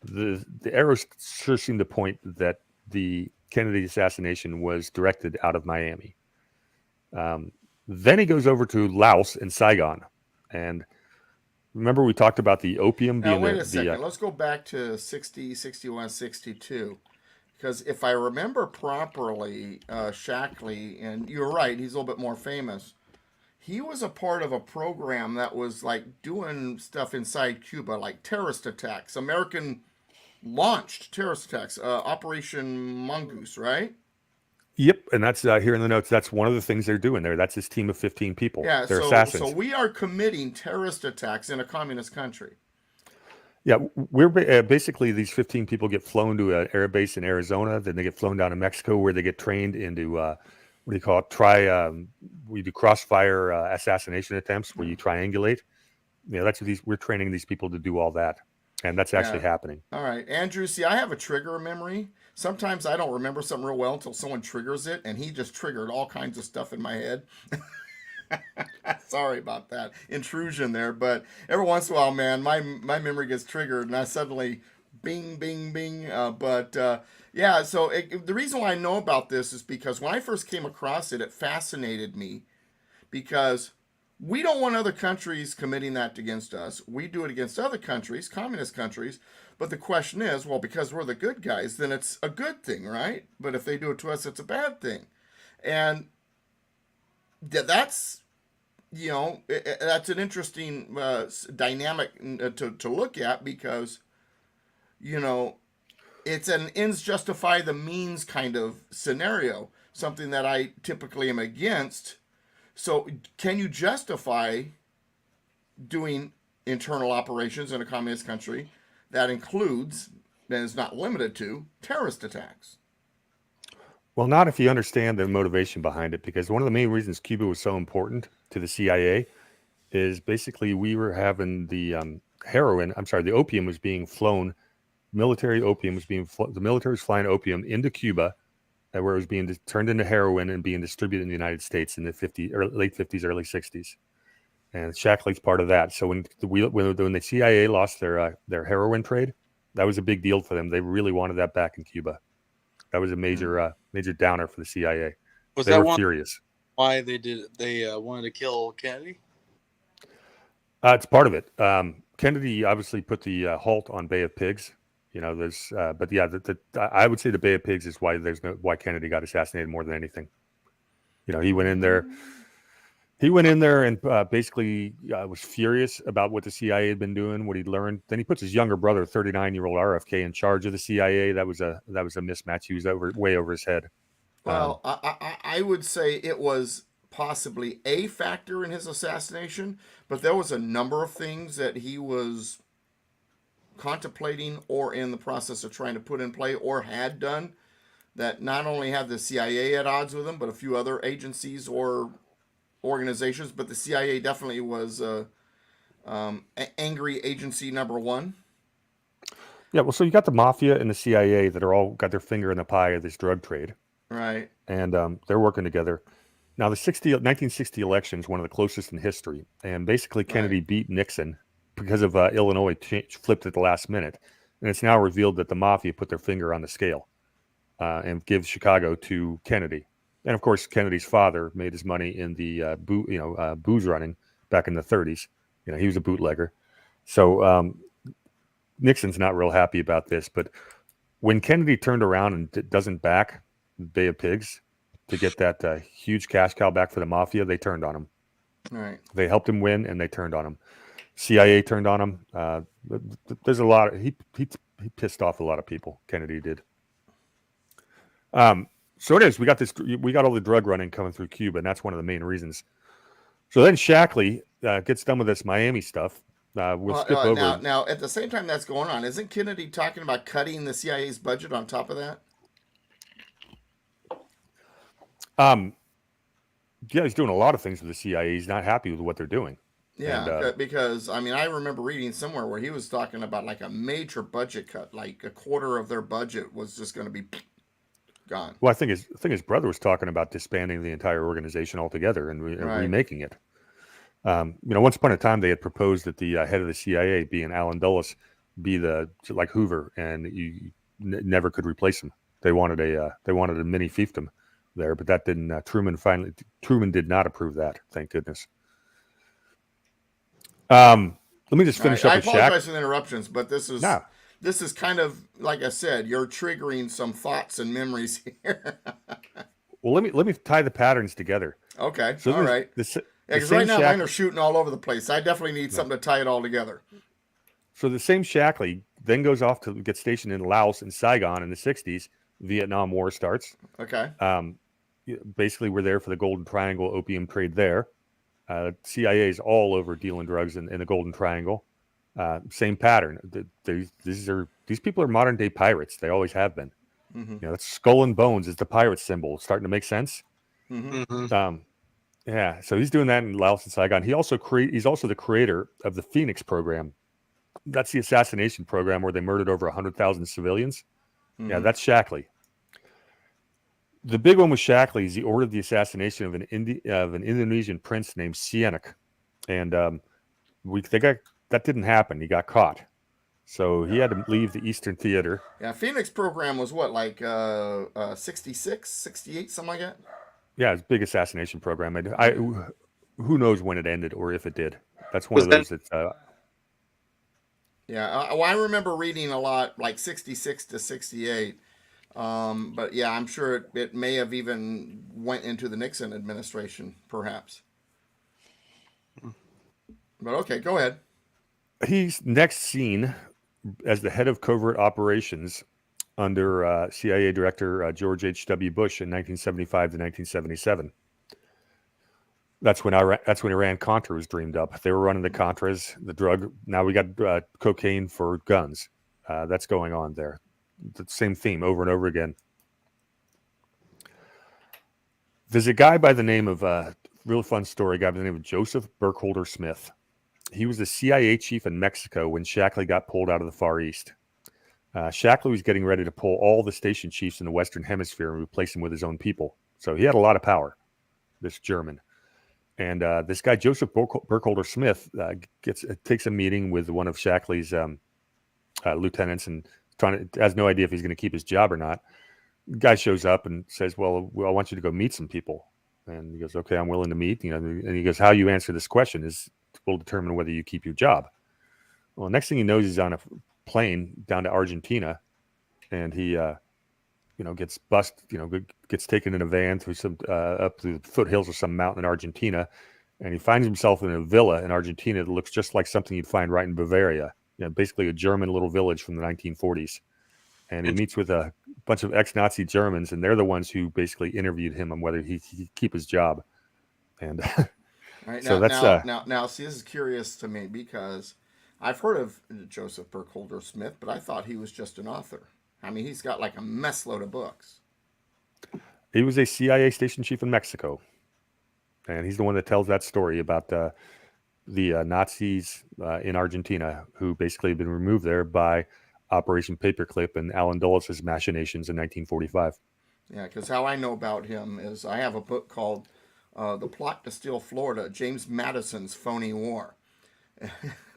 The arrows sure seem to point that the Kennedy assassination was directed out of Miami. Then he goes over to Laos and Saigon. And remember we talked about the opium being Now, wait a second. Let's go back to 60, 61, 62. Because if I remember properly, Shackley, and you're right, he's a little bit more famous. He was a part of a program that was like doing stuff inside Cuba, like terrorist attacks. American launched terrorist attacks, Operation Mongoose, right? Yep, and that's here in the notes. That's one of the things they're doing there. That's this team of 15 people. Yeah, they're assassins. So we are committing terrorist attacks in a communist country. Yeah, we're basically these 15 people get flown to an air base in Arizona. Then they get flown down to Mexico, where they get trained into what do you call it? We do crossfire assassination attempts where you triangulate. That's what we're training these people to do all that. And that's actually happening. All right. Andrew, see, I have a trigger memory. Sometimes I don't remember something real well until someone triggers it, and he just triggered all kinds of stuff in my head. Sorry about that intrusion there, but every once in a while, man, my memory gets triggered, and I suddenly, Bing, bing, bing. Yeah, so the reason why I know about this is because when I first came across it, it fascinated me because we don't want other countries committing that against us. We do it against other countries, communist countries. But the question is, well, because we're the good guys, then it's a good thing, right? But if they do it to us, it's a bad thing. And that's, that's an interesting dynamic to look at because, it's an ends justify the means kind of scenario, something that I typically am against. So, can you justify doing internal operations in a communist country that includes, and is not limited to, terrorist attacks? Well, not if you understand the motivation behind it, because one of the main reasons Cuba was so important to the CIA is basically we were having the the opium was being flown, military opium was being, the military was flying opium into Cuba, where it was being turned into heroin and being distributed in the United States in the late 50s, early 60s. And Shackley's part of that. So when the CIA lost their heroin trade, that was a big deal for them. They really wanted that back in Cuba. That was a major downer for the CIA. They were furious. Why they did it? They wanted to kill Kennedy? It's part of it. Kennedy obviously put the halt on Bay of Pigs. But yeah, I would say the Bay of Pigs is why Kennedy got assassinated more than anything. He went in there. He went in there and basically was furious about what the CIA had been doing, what he'd learned. Then he puts his younger brother, 39-year-old RFK, in charge of the CIA. That was a mismatch. He was way over his head. Well, I would say it was possibly a factor in his assassination, but there was a number of things that he was contemplating or in the process of trying to put in play or had done that not only had the CIA at odds with him, but a few other agencies or organizations. But the CIA definitely was angry agency number one. Yeah, well, so you got the mafia and the CIA that are all got their finger in the pie of this drug trade. Right. And they're working together. Now, the 1960 election is one of the closest in history. And basically, Kennedy beat Nixon because of Illinois flipped at the last minute. And it's now revealed that the mafia put their finger on the scale and give Chicago to Kennedy. And of course, Kennedy's father made his money in the booze running back in the 30s. He was a bootlegger. So Nixon's not real happy about this. But when Kennedy turned around and doesn't back Bay of Pigs to get that huge cash cow back for the mafia, they turned on him. Right. They helped him win, and they turned on him. CIA turned on him. There's a lot of he pissed off a lot of people. Kennedy did. So it is. We got all the drug running coming through Cuba, and that's one of the main reasons. So then Shackley gets done with this Miami stuff. We'll skip over. Now, at the same time that's going on, isn't Kennedy talking about cutting the CIA's budget on top of that? Yeah, he's doing a lot of things with the CIA. He's not happy with what they're doing. Yeah, because I remember reading somewhere where he was talking about like a major budget cut, like a quarter of their budget was just going to be gone. Well, I think his brother was talking about disbanding the entire organization altogether and remaking it. Once upon a time, they had proposed that the head of the CIA, being Allen Dulles, be like Hoover, and you never could replace him. They wanted a mini fiefdom there, but that didn't. Truman did not approve that. Thank goodness. Let me just finish up with Shaq. I apologize for the interruptions, but this is kind of, like I said, you're triggering some thoughts and memories here. Well, let me tie the patterns together. Okay, so all right. Because right now mine are shooting all over the place. I definitely need something to tie it all together. So the same Shackley then goes off to get stationed in Laos and Saigon in the 60s. Vietnam War starts. Okay. Basically, we're there for the Golden Triangle opium trade there. CIA is all over dealing drugs in the Golden Triangle. Same pattern. These people are modern day pirates. They always have been. Mm-hmm. That's skull and bones is the pirate symbol. Starting to make sense. Mm-hmm. Yeah. So he's doing that in Laos and Saigon. He's also the creator of the Phoenix program. That's the assassination program where they murdered over 100,000 civilians. Mm-hmm. Yeah, that's Shackley. The big one with Shackley is he ordered the assassination of an Indonesian prince named Sihanouk, and that didn't happen. He got caught. So he had to leave the Eastern Theater. Yeah, Phoenix program was what, like 66, 68, something like that? Yeah, his big assassination program. Who knows when it ended or if it did. That's one Was of that those that Yeah, well, I remember reading a lot, like 66 to 68. But yeah, I'm sure it may have even went into the Nixon administration, perhaps. But okay, go ahead. he's next seen as the head of covert operations under CIA Director George H.W. Bush in 1975 to 1977. That's when Iran-Contra was dreamed up. They were running the Contras, the drug. Now we got cocaine for guns. That's going on there. The same theme over and over again. There's a guy by the name of real fun story. Guy by the name of Joseph Burkholder Smith. He was the CIA chief in Mexico when Shackley got pulled out of the Far East. Shackley was getting ready to pull all the station chiefs in the Western Hemisphere and replace them with his own people. So he had a lot of power, this German. And this guy, Joseph Burkholder Smith, takes a meeting with one of Shackley's lieutenants and has no idea if he's going to keep his job or not. The guy shows up and says, well, I want you to go meet some people. And he goes, okay, I'm willing to meet. And he goes, how you answer this question will determine whether you keep your job. Well, next thing he knows, he's on a plane down to Argentina, and he gets gets taken in a van through some up through the foothills of some mountain in Argentina, and he finds himself in a villa in Argentina that looks just like something you'd find right in Bavaria. Basically a German little village from the 1940s. And he meets with a bunch of ex-Nazi Germans, and they're the ones who basically interviewed him on whether he'd keep his job. And Right, so now, see, this is curious to me because I've heard of Joseph Burkholder Smith, but I thought he was just an author. I mean, he's got like a mess load of books. He was a CIA station chief in Mexico, and he's the one that tells that story about the Nazis in Argentina who basically had been removed there by Operation Paperclip and Allen Dulles' machinations in 1945. Yeah, because how I know about him is I have a book called The Plot to Steal Florida, James Madison's Phony War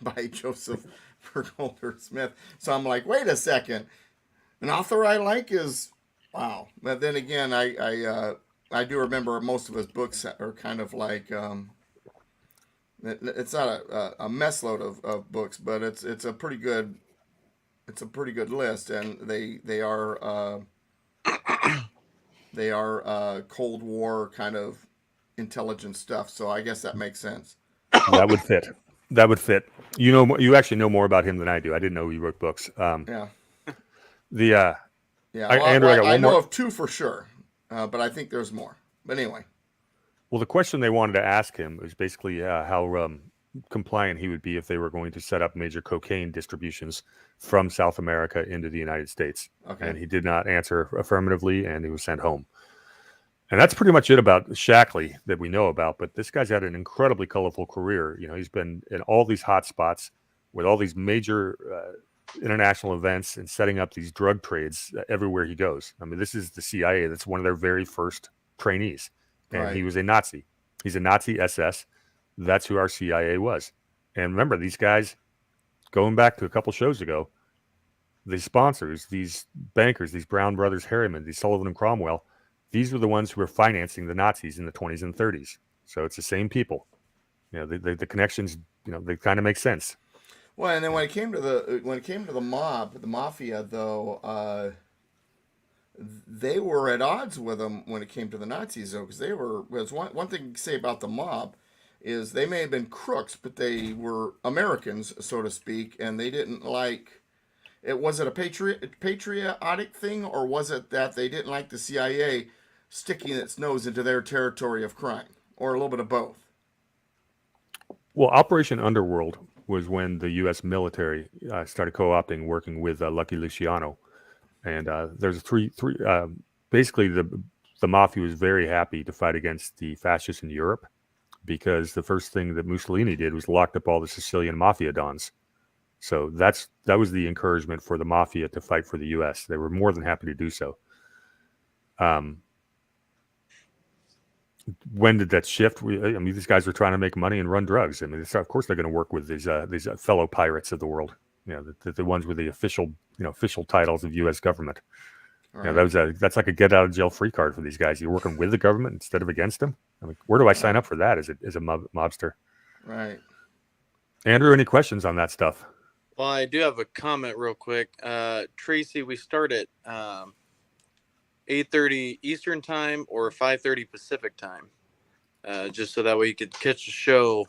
by Joseph Burkholder Smith. So I'm like, wait a second. An author I like is, wow. But then again, I do remember most of his books are kind of like, it's not a mess load of books, but it's a pretty good list, and they are Cold War kind of intelligence stuff. So I guess that makes sense. That would fit. You actually know more about him than I do. I didn't know he wrote books. Yeah. Well, Andrew, I got I one know more. of two for sure, but I think there's more. But anyway. Well, the question they wanted to ask him was basically how compliant he would be if they were going to set up major cocaine distributions from South America into the United States. Okay. And he did not answer affirmatively, and he was sent home. And that's pretty much it about Shackley that we know about. But this guy's had an incredibly colorful career. He's been in all these hot spots with all these major international events and setting up these drug trades everywhere he goes. I mean, this is the CIA. That's one of their very first trainees. And Right. he was a Nazi. He's a Nazi SS. That's who our CIA was. And remember, these guys, going back to a couple shows ago, the sponsors, these bankers, these Brown Brothers Harriman, these Sullivan and Cromwell, these were the ones who were financing the Nazis in the 20s and 30s. So it's the same people. The connections, they kind of make sense. Well, and then when it came to the mob, the mafia, though, they were at odds with them when it came to the Nazis, though, because they were. Was one thing to say about the mob is they may have been crooks, but they were Americans, so to speak, and they didn't like. Was it a patriotic thing, or was it that they didn't like the CIA sticking its nose into their territory of crime, or a little bit of both? Well, Operation Underworld was when the U.S. military started co-opting, working with Lucky Luciano, and there's three. Basically, the mafia was very happy to fight against the fascists in Europe, because the first thing that Mussolini did was locked up all the Sicilian mafia dons. So that was the encouragement for the mafia to fight for the U.S. They were more than happy to do so. When did that shift? These guys were trying to make money and run drugs. Of course they're going to work with these fellow pirates of the world. the ones with the official official titles of U.S. government. Right. That's like a get out of jail free card for these guys. You're working with the government instead of against them. I mean, where do I sign up for that as a mobster? Right. Andrew, any questions on that stuff? Well, I do have a comment real quick. Tracy, we start at 8:30 Eastern time or 5:30 Pacific time, just so that way you could catch the show.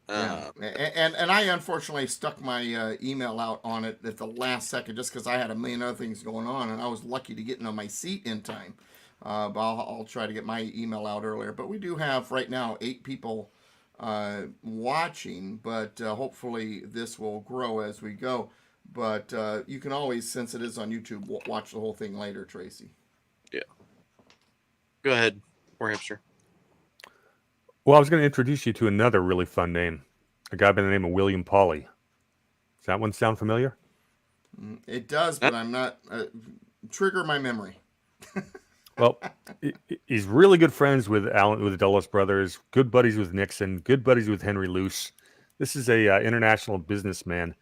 Yeah. And I unfortunately stuck my email out on it at the last second just because I had a million other things going on, and I was lucky to get into my seat in time. But I'll try to get my email out earlier. But we do have right now 8 people watching, but hopefully this will grow as we go. But you can always, since it is on YouTube, watch the whole thing later, Tracy. Yeah. Go ahead, Warhamster. Well, I was going to introduce you to another really fun name, a guy by the name of William Pauley. Does that one sound familiar? It does, but I'm not trigger my memory. Well, he's really good friends with the Dulles brothers, good buddies with Nixon, good buddies with Henry Luce. This is a international businessman.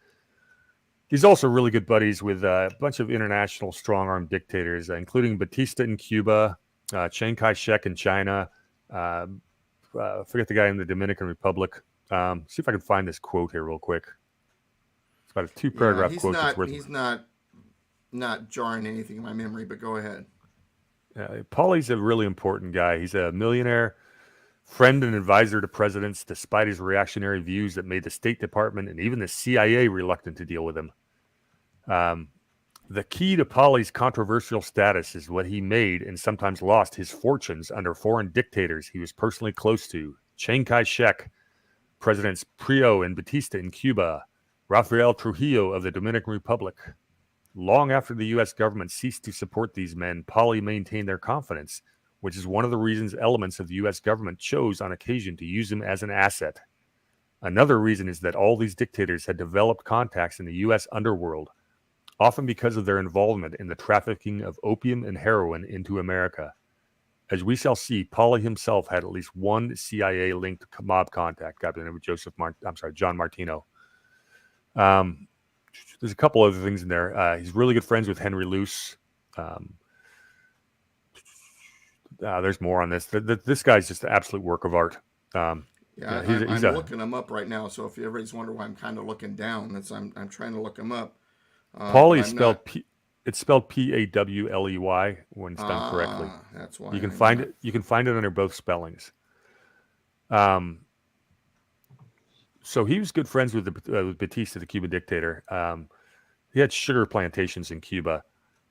He's also really good buddies with a bunch of international strong-arm dictators, including Batista in Cuba, Chiang Kai-shek in China. Forget the guy in the Dominican Republic. See if I can find this quote here real quick. It's about a 2-paragraph quote. He's not jarring anything in my memory, but go ahead. Pauley's a really important guy. He's a millionaire, friend and advisor to presidents, despite his reactionary views that made the State Department and even the CIA reluctant to deal with him. The key to Pauley's controversial status is what he made and sometimes lost his fortunes under foreign dictators he was personally close to. Chiang Kai-shek, Presidents Prior and Batista in Cuba, Rafael Trujillo of the Dominican Republic. Long after the U.S. government ceased to support these men, Pauley maintained their confidence, which is one of the reasons elements of the U.S. government chose on occasion to use him as an asset. Another reason is that all these dictators had developed contacts in the U.S. underworld, often because of their involvement in the trafficking of opium and heroin into America. As we shall see, Pauley himself had at least one CIA-linked mob contact, guy by the name of John Martino. There's a couple other things in there. He's really good friends with Henry Luce. There's more on this. This guy's just an absolute work of art. I'm looking him up right now. So if everybody's wondering why I'm kind of looking down, I'm trying to look him up. Pauley is spelled it's spelled Pawley when it's done correctly. That's why you can find it. You can find it under both spellings. So he was good friends with Batista, the Cuban dictator. He had sugar plantations in Cuba,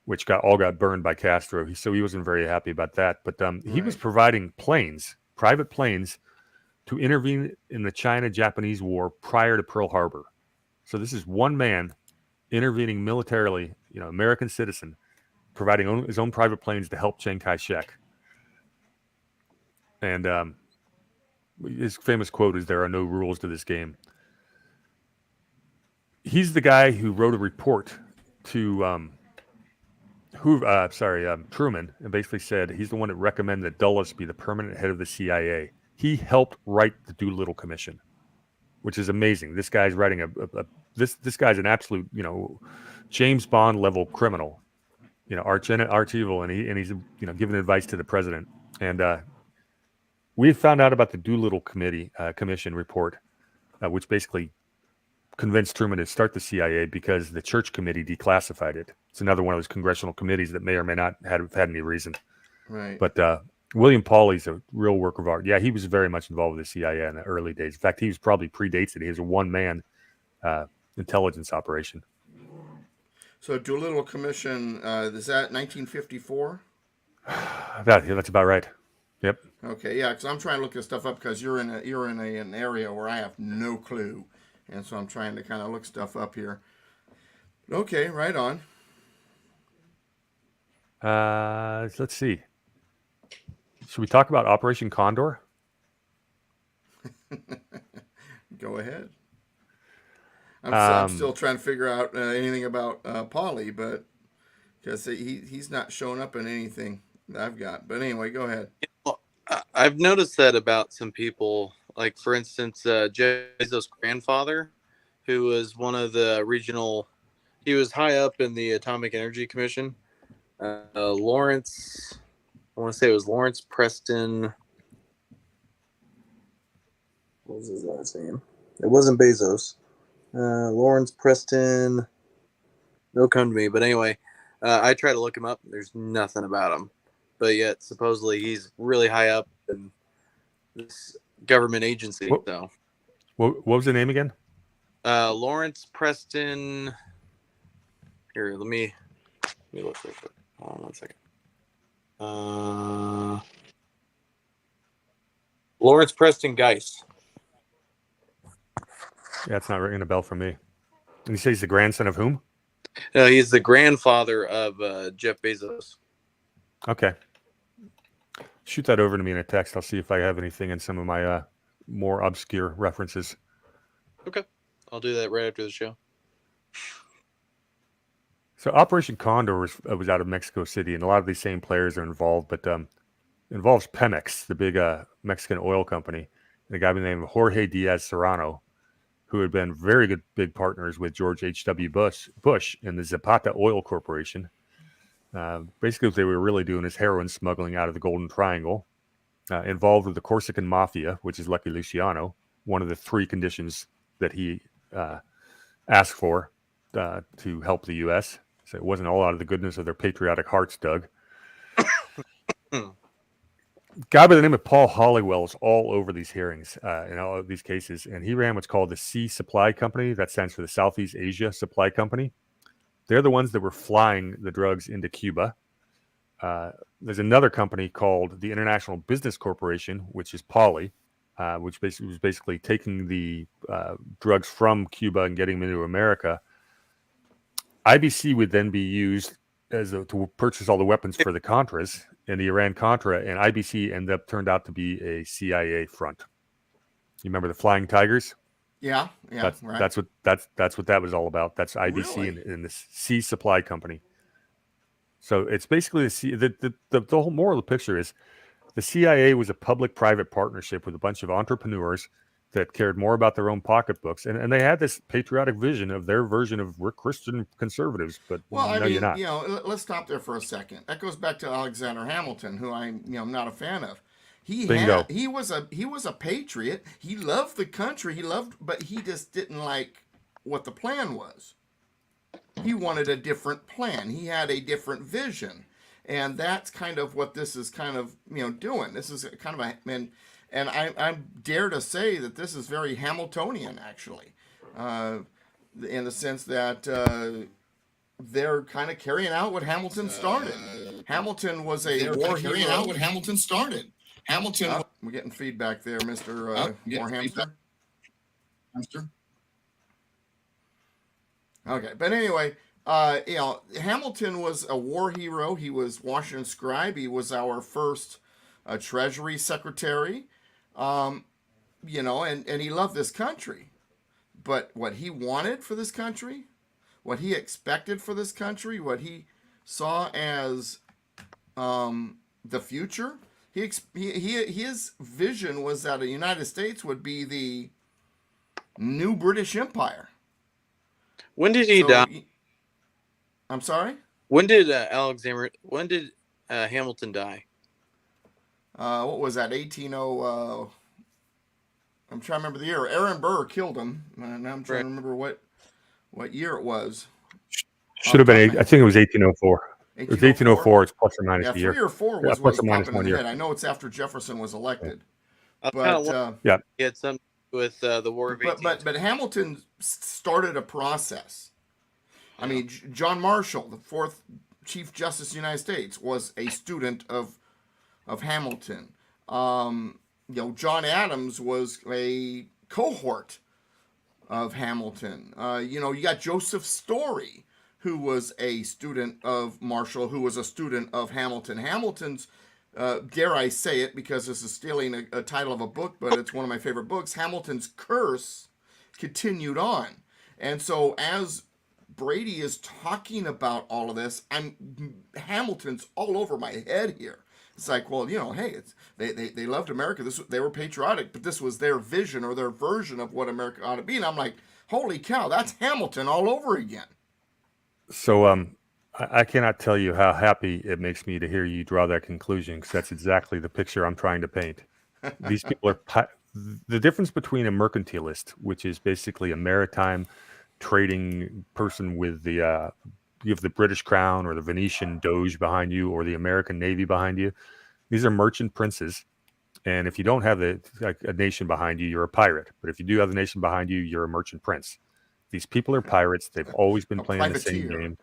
which got burned by Castro. So he wasn't very happy about that. But he was providing private planes, to intervene in the China-Japanese War prior to Pearl Harbor. So this is one man intervening militarily, American citizen, providing his own private planes to help Chiang Kai-shek. And his famous quote is, "There are no rules to this game." He's the guy who wrote a report to Truman, and basically said he's the one that recommended that Dulles be the permanent head of the CIA. He helped write the Doolittle Commission, which is amazing. This guy's writing this guy's an absolute, James Bond level criminal, arch evil, and he's giving advice to the president. And we found out about the Doolittle Commission report, which basically convinced Truman to start the CIA because the Church Committee declassified it. It's another one of those congressional committees that may or may not have had any reason. Right. But William Pauley's a real work of art. Yeah, he was very much involved with the CIA in the early days. In fact, he was probably predates it. He was a one-man intelligence operation. So Doolittle Commission, is that 1954? That's about right. Yep. Okay, yeah, because I'm trying to look this stuff up because you're in an area where I have no clue, and so I'm trying to kind of look stuff up here. Okay, right on. Let's see. Should we talk about Operation Condor? Go ahead. I'm still trying to figure out anything about Pauley, but because he's not showing up in anything that I've got. But anyway, go ahead. I've noticed that about some people. Like, for instance, Bezos' grandfather who was one of the regional. He was high up in the Atomic Energy Commission. Lawrence, I want to say it was Lawrence Preston. What was his last name? It wasn't Bezos. Lawrence Preston. They'll come to me. But anyway, I try to look him up. There's nothing about him. But yet, supposedly, he's really high up in this government agency. What, so, what was the name again? Lawrence Preston. Here, let me look real quick. Hold on 1 second. Lawrence Preston Geist. Yeah, it's not ringing a bell for me. And you say he's the grandson of whom? No, he's the grandfather of Jeff Bezos. Okay. Shoot that over to me in a text. I'll see if I have anything in some of my more obscure references. Okay. I'll do that right after the show. So Operation Condor was out of Mexico City, and a lot of these same players are involved, but involves Pemex, the big Mexican oil company, and a guy by the name of Jorge Diaz Serrano, who had been very good big partners with George H.W. Bush in the Zapata Oil Corporation. Basically, what they were really doing is heroin smuggling out of the Golden Triangle, involved with the Corsican Mafia, which is Lucky Luciano, one of the three conditions that he asked for to help the U.S. So it wasn't all out of the goodness of their patriotic hearts, Doug. Guy by the name of Paul Hollywell is all over these hearings in all of these cases, and he ran what's called the Sea Supply Company. That stands for the Southeast Asia Supply Company. They're the ones that were flying the drugs into Cuba. There's another company called the International Business Corporation, which is Poly, which was basically taking the drugs from Cuba and getting them into America. IBC would then be used to purchase all the weapons for the Contras and the Iran-Contra, and IBC turned out to be a CIA front. You remember the Flying Tigers? Yeah, That's right. that's what that was all about. That's IBC Really? and the Sea Supply Company. So it's basically the whole moral of the picture is the CIA was a public-private partnership with a bunch of entrepreneurs that cared more about their own pocketbooks, and they had this patriotic vision of their version of we're Christian conservatives, but Well, I no, mean, you're not. let's stop there for a second. That goes back to Alexander Hamilton, who I'm, not a fan of. Bingo. He was a patriot. He loved the country. But he just didn't like what the plan was. He wanted a different plan. He had a different vision, and that's kind of what this is kind of doing. This is kind of and I dare to say that this is very Hamiltonian, actually, in the sense that they're kind of carrying out what Hamilton started. Hamilton was a war carrying hero. out what Hamilton started. Hamilton. We're getting feedback there, Mr. Warhamster. Okay, but anyway, Hamilton was a war hero. He was Washington scribe. He was our first Treasury Secretary. And he loved this country. But what he wanted for this country, what he expected for this country, what he saw as the future, his vision was that the United States would be the new British Empire. When did he die? I'm sorry? When did Hamilton die? What was that? 180. I'm trying to remember the year. Aaron Burr killed him. And I'm trying to remember what year it was. Should have been. I think it was 1804. It was 1804. It's plus or minus a year. 3 or 4 was plus or what's minus popping 1 in the year. head. I know it's after Jefferson was elected. But yeah, he had something with the War of 18. But Hamilton started a process. I mean, John Marshall, the 4th Chief Justice of the United States, was a student of Hamilton. John Adams was a cohort of Hamilton. You got Joseph Story, who was a student of Marshall, who was a student of Hamilton. Hamilton's, dare I say it, because this is stealing a title of a book, but it's one of my favorite books, Hamilton's curse continued on. And so as Brady is talking about all of this, Hamilton's all over my head here. It's like, well, hey, they loved America. They were patriotic, but this was their vision or their version of what America ought to be. And I'm like, Holy cow, that's Hamilton all over again. So I cannot tell you how happy it makes me to hear you draw that conclusion, because that's exactly the picture I'm trying to paint. These people are the difference between a mercantilist, which is basically a maritime trading person with the you have the British crown or the Venetian Doge behind you or the American Navy behind you. These are merchant princes. And if you don't have a nation behind you, you're a pirate. But if you do have the nation behind you, you're a merchant prince. These people are pirates. They've always been playing the same game.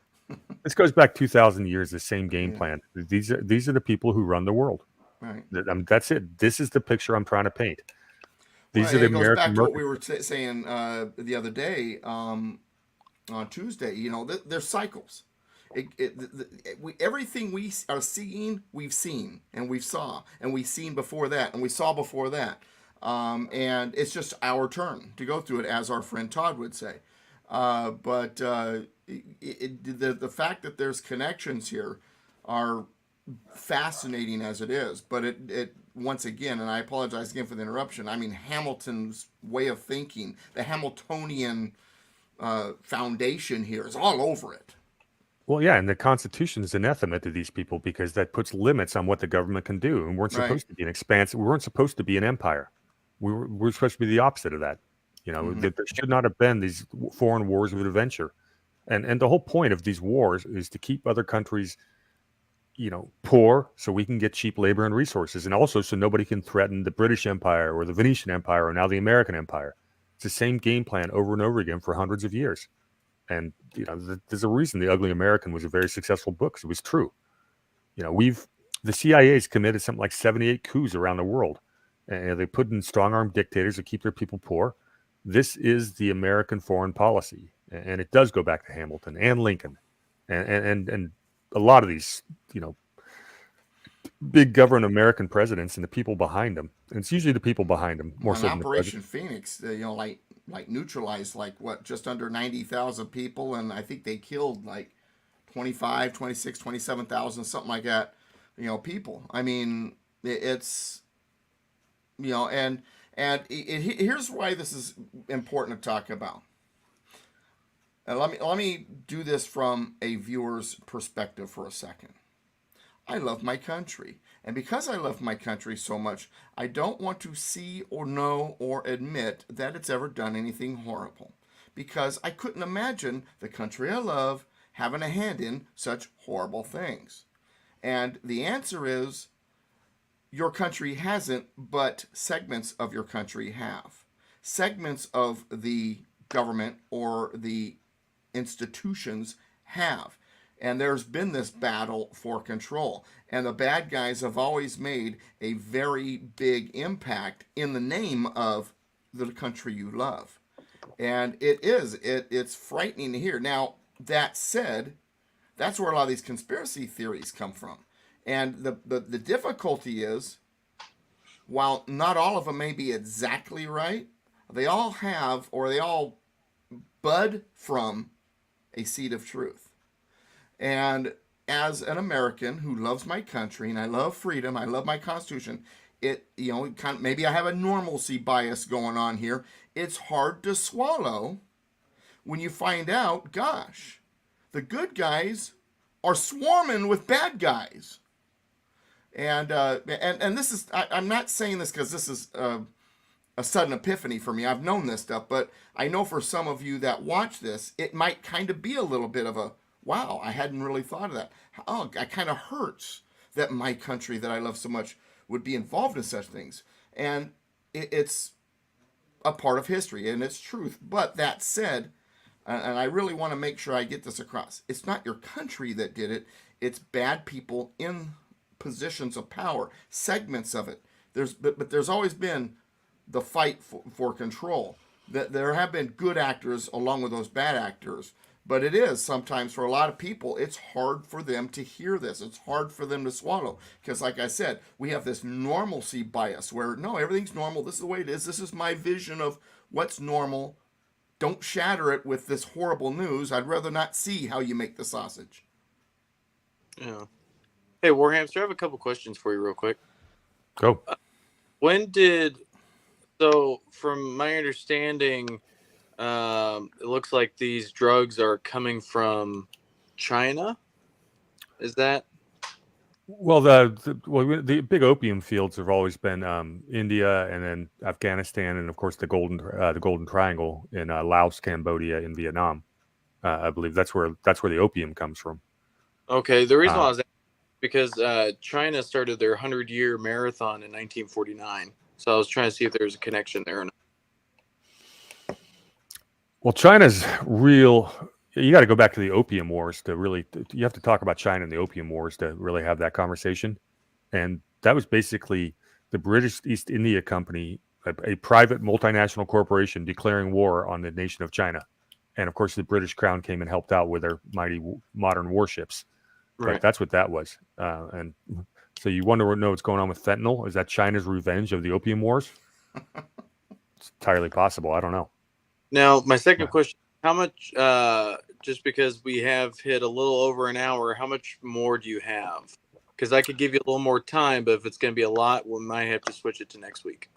This goes back 2,000 years, the same game plan. These are the people who run the world. Right. That's it. This is the picture I'm trying to paint. These are the it goes American back to what we merchants. were saying the other day on Tuesday. There's cycles. Everything we are seeing, we've seen and we've saw and we've seen before that and we saw before that, and it's just our turn to go through it, as our friend Todd would say. But the fact that there's connections here are fascinating as it is. But it once again, and I apologize again for the interruption. I mean, Hamilton's way of thinking, the Hamiltonian foundation here is all over it. Well, yeah, and the Constitution is anathema to these people because that puts limits on what the government can do. And we're supposed to be an expansive. We weren't supposed to be an empire. We're supposed to be the opposite of that. There should not have been these foreign wars of adventure. And the whole point of these wars is to keep other countries, poor so we can get cheap labor and resources. And also so nobody can threaten the British Empire or the Venetian Empire or now the American Empire. It's the same game plan over and over again for hundreds of years. And, there's a reason The Ugly American was a very successful book. 'Cause it was true. The CIA has committed something like 78 coups around the world. And they put in strong-armed dictators to keep their people poor. This is the American foreign policy. And it does go back to Hamilton and Lincoln. And a lot of these, big government American presidents and the people behind them. And it's usually the people behind them more so than the Operation Phoenix, like neutralized just under 90,000 people, and I think they killed 25, 26, 27,000, something like that, people. I mean, it's and here's why this is important to talk about. And let me do this from a viewer's perspective for a second. I love my country. And because I love my country so much, I don't want to see or know or admit that it's ever done anything horrible. Because I couldn't imagine the country I love having a hand in such horrible things. And the answer is, your country hasn't, but segments of your country have. Segments of the government or the institutions have. And there's been this battle for control. And the bad guys have always made a very big impact in the name of the country you love. And it's frightening to hear. Now, that said, that's where a lot of these conspiracy theories come from. And the difficulty is, while not all of them may be exactly right, they all have, or they all bud from a seed of truth. And as an American who loves my country and I love freedom, I love my Constitution, maybe I have a normalcy bias going on here. It's hard to swallow when you find out, gosh, the good guys are swarming with bad guys. And this is, I'm not saying this because this is a sudden epiphany for me. I've known this stuff, but I know for some of you that watch this, it might kind of be a little bit of a, wow, I hadn't really thought of that. Oh, it kind of hurts that my country that I love so much would be involved in such things. And it's a part of history and it's truth. But that said, and I really want to make sure I get this across, it's not your country that did it. It's bad people in positions of power, segments of it. But there's always been the fight for control. That there have been good actors along with those bad actors. But it is sometimes for a lot of people, it's hard for them to hear this. It's hard for them to swallow. Because like I said, we have this normalcy bias where, no, everything's normal. This is the way it is. This is my vision of what's normal. Don't shatter it with this horrible news. I'd rather not see how you make the sausage. Yeah. Hey, Warhamster, I have a couple questions for you real quick. Go. From my understanding, it looks like these drugs are coming from China. Is that? Well, the big opium fields have always been India, and then Afghanistan, and of course the Golden Triangle in Laos, Cambodia, and Vietnam. I believe that's where the opium comes from. Okay, the reason why I Uh, was asking because China started their 100-year marathon in 1949. So I was trying to see if there was a connection there or not. Well, China's real. You got to go back to the Opium Wars to really. You have to talk about China and the Opium Wars to really have that conversation. And that was basically the British East India Company, a private multinational corporation, declaring war on the nation of China. And of course, the British Crown came and helped out with their mighty modern warships. Right. But that's what that was. And so you know what's going on with fentanyl? Is that China's revenge of the Opium Wars? It's entirely possible. I don't know. Now, my second Yeah. question, how much, just because we have hit a little over an hour, how much more do you have? Because I could give you a little more time, but if it's going to be a lot, we might have to switch it to next week.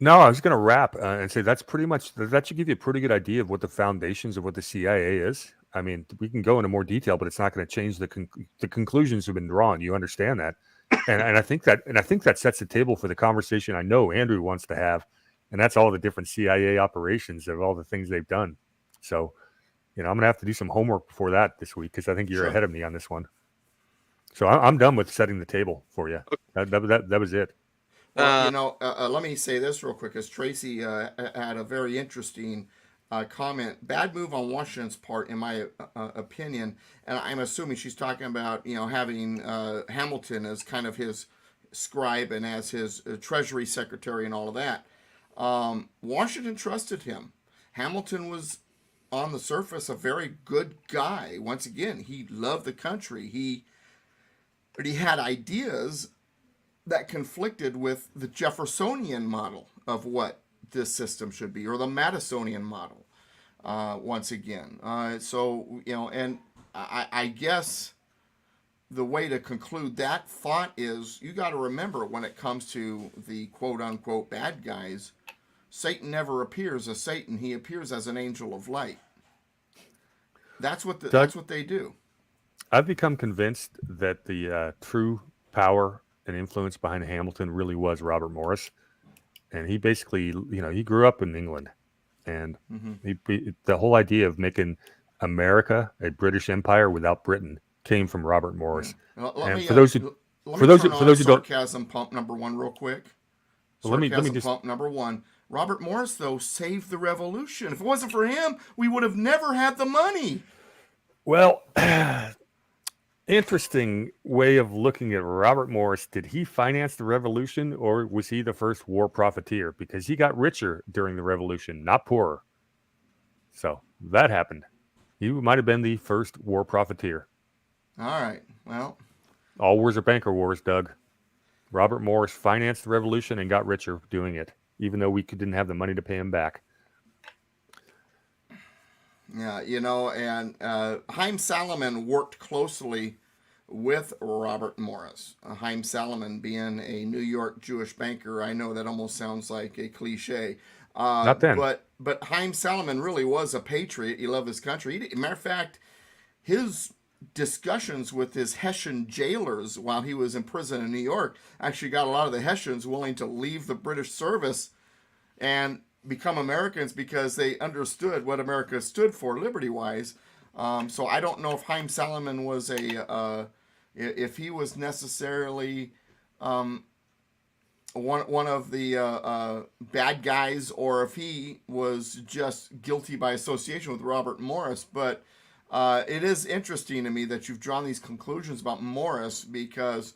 No, I was going to wrap and say that should give you a pretty good idea of what the foundations of what the CIA is. I mean, we can go into more detail, but it's not going to change the conclusions have been drawn. You understand that, and I think that sets the table for the conversation I know Andrew wants to have, and that's all the different CIA operations of all the things they've done. So, I'm going to have to do some homework before that this week because I think you're Sure. ahead of me on this one. So I'm done with setting the table for you. That was it. Well, let me say this real quick, as Tracy had a very interesting comment. Bad move on Washington's part, in my opinion, and I'm assuming she's talking about having Hamilton as kind of his scribe and as his Treasury Secretary and all of that. Washington trusted him. Hamilton was, on the surface, a very good guy. Once again, he loved the country. But he had ideas that conflicted with the Jeffersonian model of what this system should be, or the Madisonian model. Once again, and I guess the way to conclude that thought is you got to remember, when it comes to the quote unquote bad guys, Satan never appears as Satan; he appears as an angel of light. That's what that's what they do. I've become convinced that the true power and influence behind Hamilton really was Robert Morris, and he basically, he grew up in England, and the whole idea of making America a British Empire without Britain came from Robert Morris. For those who don't, sarcasm pump number one real quick. Let me just pump number one. Robert Morris, though, saved the revolution. If it wasn't for him, we would have never had the money. Well, interesting way of looking at Robert Morris. Did he finance the revolution, or was he the first war profiteer? Because he got richer during the revolution, not poorer. So that happened. He might have been the first war profiteer. All right. Well, all wars are banker wars, Doug. Robert Morris financed the revolution and got richer doing it, even though we didn't have the money to pay him back. Yeah, and Haim Salomon worked closely with Robert Morris. Haim Salomon being a New York Jewish banker, I know that almost sounds like a cliche. Not then. But Haim Salomon really was a patriot. He loved his country. Matter of fact, his discussions with his Hessian jailers while he was in prison in New York actually got a lot of the Hessians willing to leave the British service and become Americans because they understood what America stood for liberty-wise. So I don't know if Haim Salomon was if he was necessarily one of the bad guys, or if he was just guilty by association with Robert Morris. But it is interesting to me that you've drawn these conclusions about Morris because,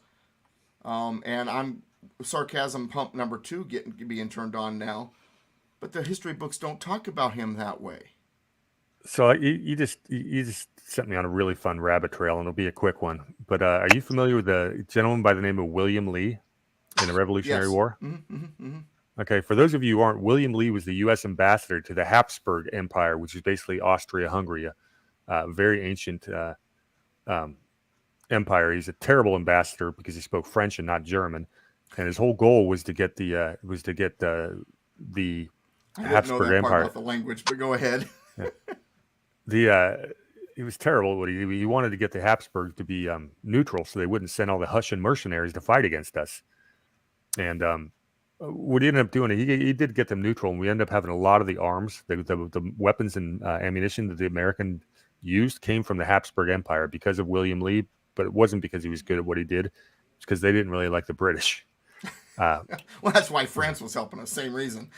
and I'm sarcasm pump number two being turned on now, but the history books don't talk about him that way. So you just sent me on a really fun rabbit trail, and it'll be a quick one. But are you familiar with a gentleman by the name of William Lee in the Revolutionary War? Okay, for those of you who aren't, William Lee was the U.S. ambassador to the Habsburg Empire, which is basically Austria-Hungary, very ancient empire. He's a terrible ambassador because he spoke French and not German, and his whole goal was to get the I didn't know Habsburg that part Empire. about the language, but go ahead. It was terrible. What he wanted to get the Habsburg to be neutral, so they wouldn't send all the Hessian mercenaries to fight against us. And what he ended up doing, he did get them neutral, and we ended up having a lot of the arms, the weapons and ammunition that the American used came from the Habsburg Empire because of William Lee, but it wasn't because he was good at what he did. It's because they didn't really like the British. Well, that's why France was helping us. Same reason.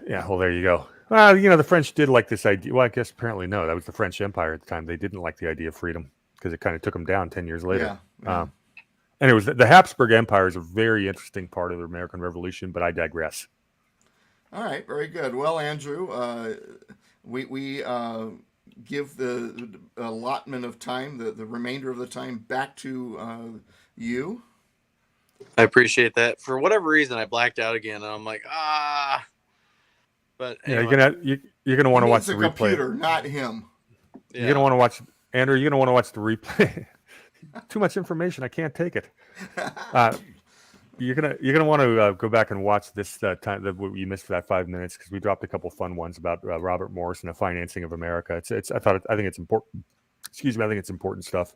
Yeah, well, there you go. Well, the French did like this idea. Well, I guess apparently no. That was the French Empire at the time. They didn't like the idea of freedom because it kind of took them down 10 years later. Yeah. And it was the Habsburg Empire is a very interesting part of the American Revolution, but I digress. All right, very good. Well, Andrew, we give the allotment of time, the remainder of the time, back to you. I appreciate that. For whatever reason, I blacked out again, and I'm like, But Yeah, anyway, you're gonna want to watch the the replay. computer, not him. You're gonna want to watch Andrew. You're gonna want to watch the replay. Too much information. I can't take it. You're gonna want to go back and watch this time that you missed for that 5 minutes because we dropped a couple fun ones about Robert Morris and the financing of America. I think it's important. Excuse me. I think it's important stuff.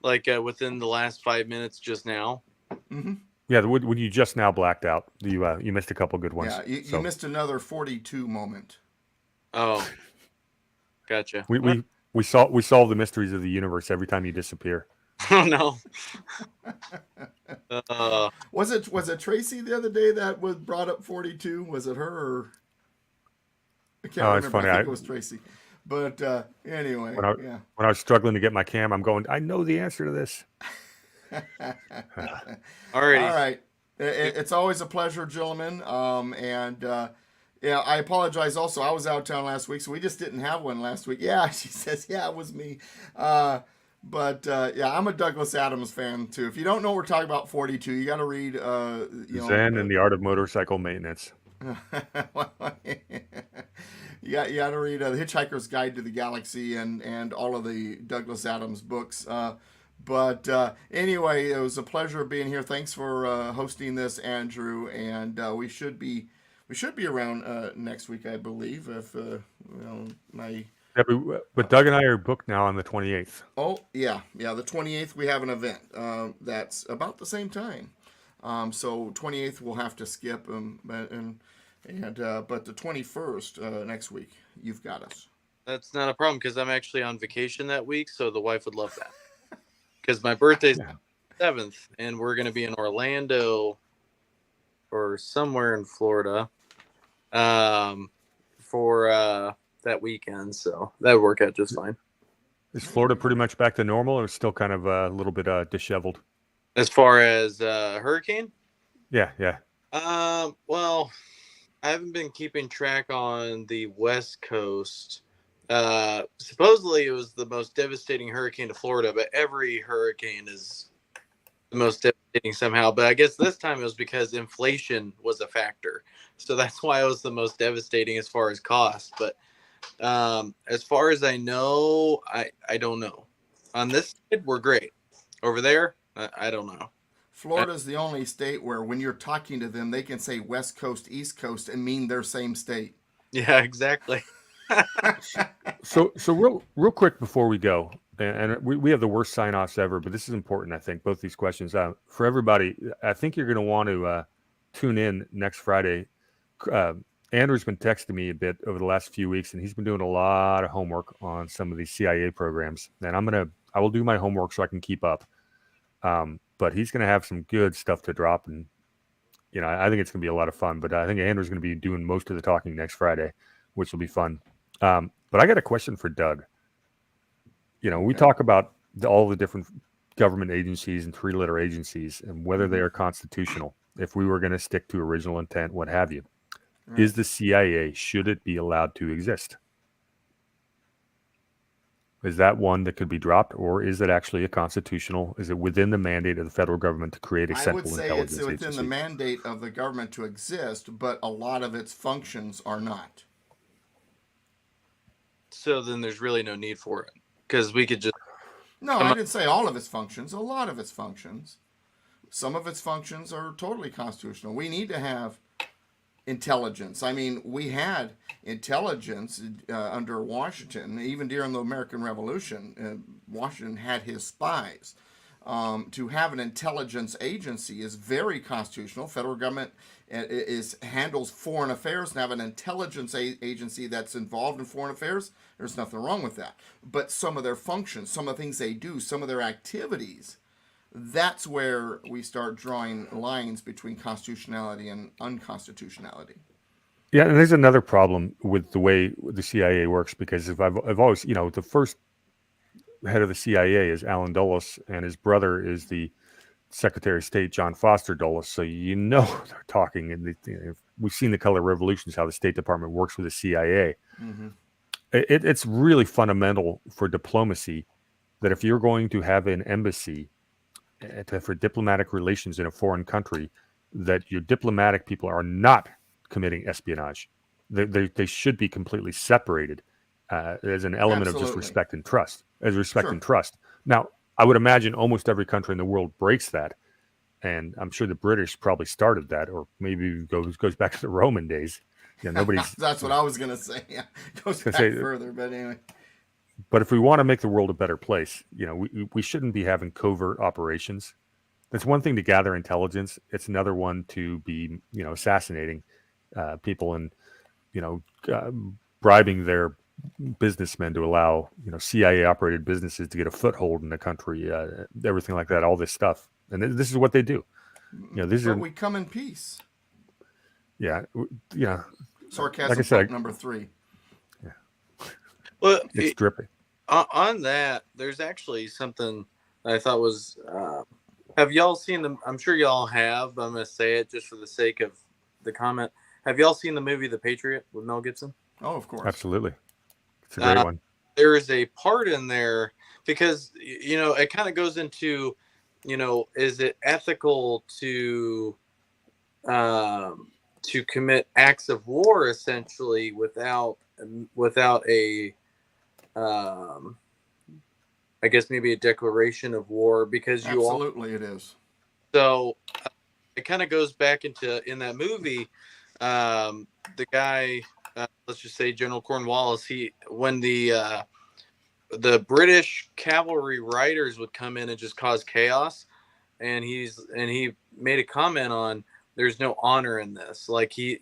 Like within the last 5 minutes just now. Mm-hmm. Yeah, when you just now blacked out, you missed a couple good ones. Yeah, you missed another 42 moment. Oh, gotcha. We solve the mysteries of the universe every time you disappear. Oh no. Was it Tracy the other day that was brought up 42? Was it her? Or... I can't remember. It's funny. I think it was Tracy. But anyway, when I was struggling to get my cam, I'm going, I know the answer to this. Alrighty. All right. It's always a pleasure, gentlemen. Yeah, I apologize also. I was out of town last week, so we just didn't have one last week. Yeah, she says, yeah, it was me. But I'm a Douglas Adams fan, too. If you don't know what we're talking about 42, you got to read... Zen and the Art of Motorcycle Maintenance. You got to read The Hitchhiker's Guide to the Galaxy and all of the Douglas Adams books. But anyway, it was a pleasure being here. Thanks for hosting this, Andrew. And we should be around next week, I believe. If my Yeah, but Doug and I are booked now on the 28th. Oh yeah, the 28th we have an event that's about the same time. So 28th we'll have to skip but the 21st next week you've got us. That's not a problem because I'm actually on vacation that week, so the wife would love that. Because my birthday's 7th, and we're going to be in Orlando or somewhere in Florida for that weekend, so that would work out just fine. Is Florida pretty much back to normal, or still kind of a little bit disheveled? As far as hurricane? Yeah. Well, I haven't been keeping track on the West Coast. Supposedly it was the most devastating hurricane to Florida, but every hurricane is the most devastating somehow. But I guess this time it was because inflation was a factor. So that's why it was the most devastating as far as cost. But as far as I know, I don't know. On this side, we're great. Over there, I don't know. Florida's the only state where when you're talking to them, they can say West Coast, East Coast, and mean their same state. Yeah, exactly. So real quick before we go, and we have the worst sign-offs ever, but this is important, I think, both these questions. For everybody, I think you're going to want to tune in next Friday. Andrew's been texting me a bit over the last few weeks, and he's been doing a lot of homework on some of these CIA programs. And I will do my homework so I can keep up. But he's going to have some good stuff to drop, and I think it's going to be a lot of fun. But I think Andrew's going to be doing most of the talking next Friday, which will be fun. But I got a question for Doug. We talk about all the different government agencies and three-letter agencies and whether they are constitutional. If we were going to stick to original intent, what have you. Right. Is the CIA, should it be allowed to exist? Is that one that could be dropped, or is it actually is it within the mandate of the federal government to create a central intelligence agency? I would say it's within the mandate of the government to exist, but a lot of its functions are not. So then there's really no need for it, because we could just... No, I didn't say all of its functions. A lot of its functions. Some of its functions are totally constitutional. We need to have intelligence. I mean, we had intelligence under Washington, even during the American Revolution. Washington had his spies. To have an intelligence agency is very constitutional. Federal government handles foreign affairs, and have an intelligence agency that's involved in foreign affairs. There's nothing wrong with that. But some of their functions, some of the things they do, some of their activities, that's where we start drawing lines between constitutionality and unconstitutionality. Yeah, and there's another problem with the way the CIA works, because if I've always, the first head of the CIA is Alan Dulles, and his brother is the Secretary of State John Foster Dulles. So they're talking, and we've seen the Color Revolutions, how the State Department works with the CIA. Mm-hmm. It's really fundamental for diplomacy that if you're going to have an embassy for diplomatic relations in a foreign country, that your diplomatic people are not committing espionage. They should be completely separated as an element of just respect and trust. And trust. Now, I would imagine almost every country in the world breaks that, and I'm sure the British probably started that, or maybe goes back to the Roman days. Nobody's. That's what I was gonna say. Yeah, goes back further, but anyway. But if we want to make the world a better place, we shouldn't be having covert operations. It's one thing to gather intelligence. It's another one to be, assassinating people and, bribing their businessmen to allow, CIA-operated businesses to get a foothold in the country, everything like that, all this stuff. And this is what they do. We come in peace. Yeah. Sarcasm like I said, number 3. Well, it's dripping. On that, there's actually something I thought was. Have y'all seen them? I'm sure y'all have, but I'm going to say it just for the sake of the comment. Have y'all seen the movie The Patriot with Mel Gibson? Oh, of course. Absolutely. It's a great one. There is a part in there because, it kind of goes into, is it ethical to commit acts of war essentially without a I guess maybe a declaration of war, because absolutely it is. So it kind of goes back in that movie, the guy, let's just say General Cornwallis, when the British cavalry riders would come in and just cause chaos, and he made a comment on there's no honor in this. Like he's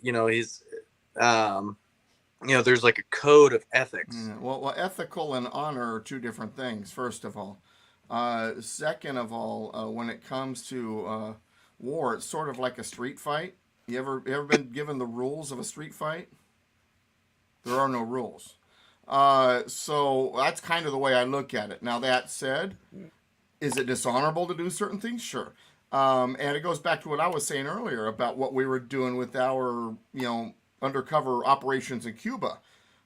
there's like a code of ethics. Well, ethical and honor are two different things, first of all. Second of all, when it comes to war, it's sort of like a street fight. You ever been given the rules of a street fight? There are no rules. So that's kind of the way I look at it. Now, that said, is it dishonorable to do certain things? Sure. And it goes back to what I was saying earlier about what we were doing with our, undercover operations in Cuba.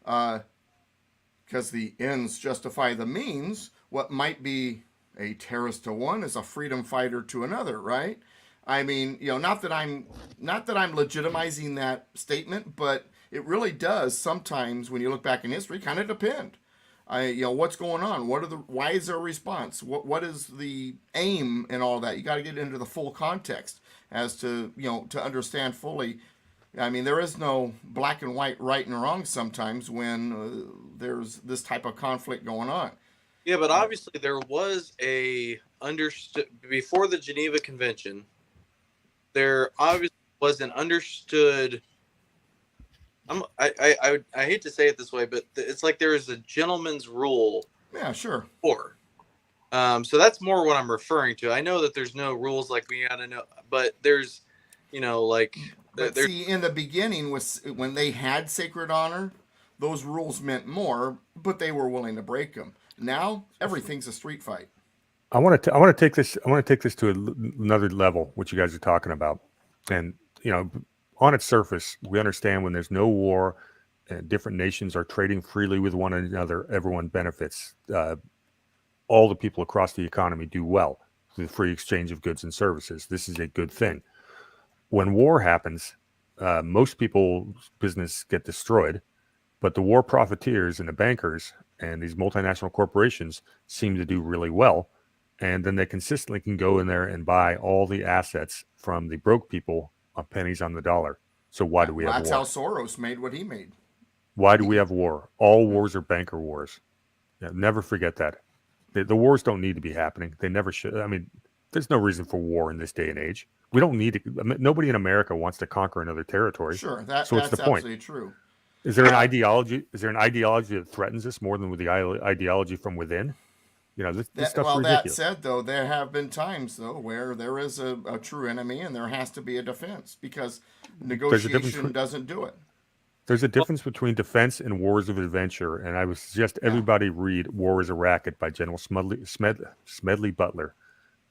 Because the ends justify the means. What might be a terrorist to one is a freedom fighter to another, right? I mean, not that I'm legitimizing that statement, but it really does sometimes, when you look back in history, kind of depend. What's going on? Why is there a response? What is the aim and all that? You got to get into the full context as to, to understand fully. I mean, there is no black and white, right and wrong sometimes when there's this type of conflict going on. Yeah, but obviously there was before the Geneva Convention, there obviously was an understood. I hate to say it this way, but it's like there is a gentleman's rule. Yeah, sure. So that's more what I'm referring to. I know that there's no rules like we gotta know, but there's, But see, in the beginning, when they had sacred honor, those rules meant more, but they were willing to break them. Now everything's a street fight. I want to take this to another level, what you guys are talking about, and on its surface, we understand when there's no war and different nations are trading freely with one another, everyone benefits. All the people across the economy do well through the free exchange of goods and services. This is a good thing. When war happens, most people's business get destroyed, but the war profiteers and the bankers and these multinational corporations seem to do really well. And then they consistently can go in there and buy all the assets from the broke people on pennies on the dollar. So why do we Well, have that's war? how Soros made what he made. Why do we have war? All wars are banker wars. Yeah, never forget that. The wars don't need to be happening. They never should. I mean, there's no reason for war in this day and age. We don't need to. I mean, nobody in America wants to conquer another territory. Sure, So what's the that's point? absolutely true. Is there an ideology? Is there an ideology that threatens us more than with the ideology from within? You know, this stuff's Well, that ridiculous. said, though, there have been times though where there is a true enemy and there has to be a defense because There's a difference. negotiation doesn't do it. There's a difference between defense and wars of adventure, and I would suggest everybody read "War Is a Racket" by General Smedley Butler.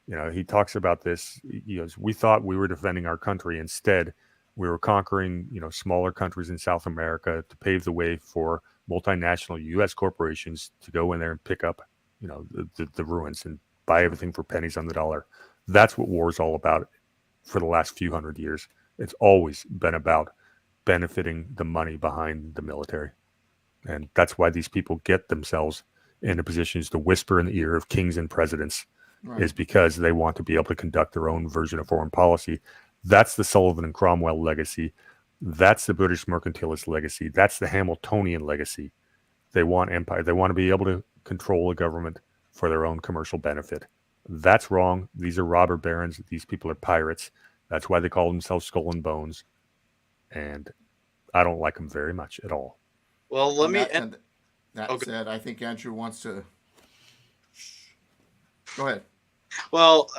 You know, he talks about this. You know, we thought we were defending our country. Instead, we were conquering, smaller countries in South America to pave the way for multinational U.S. corporations to go in there and pick up, the ruins and buy everything for pennies on the dollar. That's what war is all about for the last few hundred years. It's always been about benefiting the money behind the military. And that's why these people get themselves into positions to whisper in the ear of kings and presidents, is because they want to be able to conduct their own version of foreign policy. That's the Sullivan and Cromwell legacy. That's the British mercantilist legacy. That's the Hamiltonian legacy. They want empire. They want to be able to control a government for their own commercial benefit. That's wrong. These are robber barons. These people are pirates. That's why they call themselves Skull and Bones. And I don't like them very much at all. Well, That said, I think Andrew wants to. Go ahead. Well,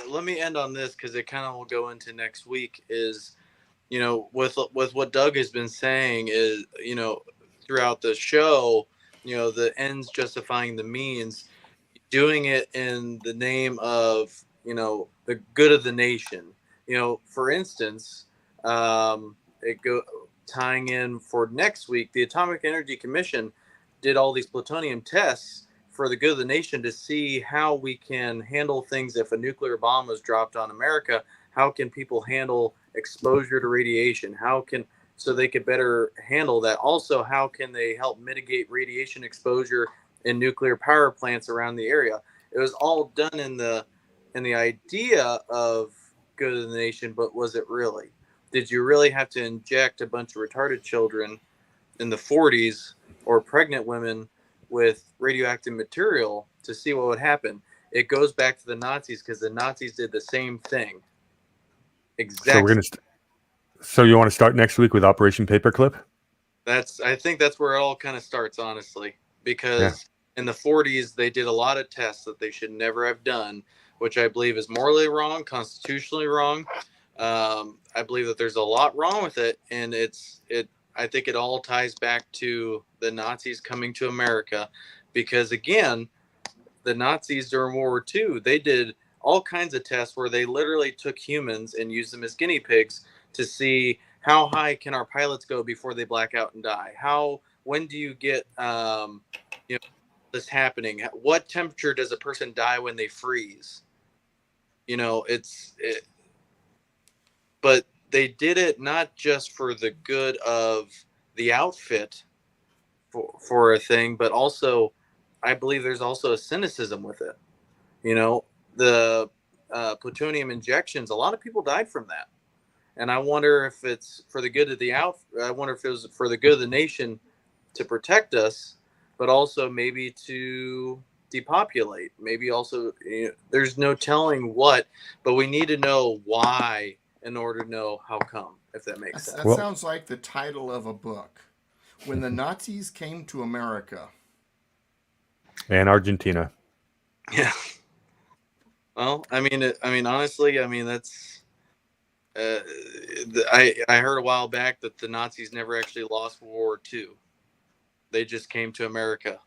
let me end on this because it kind of will go into next week. Is with what Doug has been saying is throughout the show, the ends justifying the means, doing it in the name of the good of the nation. For instance, tying in for next week, the Atomic Energy Commission did all these plutonium tests for the good of the nation to see how we can handle things if a nuclear bomb was dropped on America. How can people handle exposure to radiation? So they could better handle that. Also, how can they help mitigate radiation exposure in nuclear power plants around the area? It was all done in the idea of good of the nation, but was it really? Did you really have to inject a bunch of retarded children in the 40s or pregnant women with radioactive material to see what would happen? It goes back to the Nazis because the Nazis did the same thing. Exactly. So you want to start next week with Operation Paperclip? I think that's where it all kind of starts, honestly, because in the 40s they did a lot of tests that they should never have done, which I believe is morally wrong, constitutionally wrong. I believe that there's a lot wrong with it, and I think it all ties back to the Nazis coming to America, because again, the Nazis during World War II, they did all kinds of tests where they literally took humans and used them as guinea pigs to see how high can our pilots go before they black out and die. When do you get this happening? What temperature does a person die when they freeze? But they did it not just for the good of the outfit for a thing, but also I believe there's also a cynicism with it. The plutonium injections, a lot of people died from that. And I wonder if it's for the good of I wonder if it was for the good of the nation to protect us, but also maybe to depopulate. Maybe also, there's no telling what, but we need to know why in order to know how come, if that makes sense. That sounds like the title of a book. When the Nazis came to America. And Argentina. Yeah. Well, honestly, that's. I heard a while back that the Nazis never actually lost World War II. They just came to America.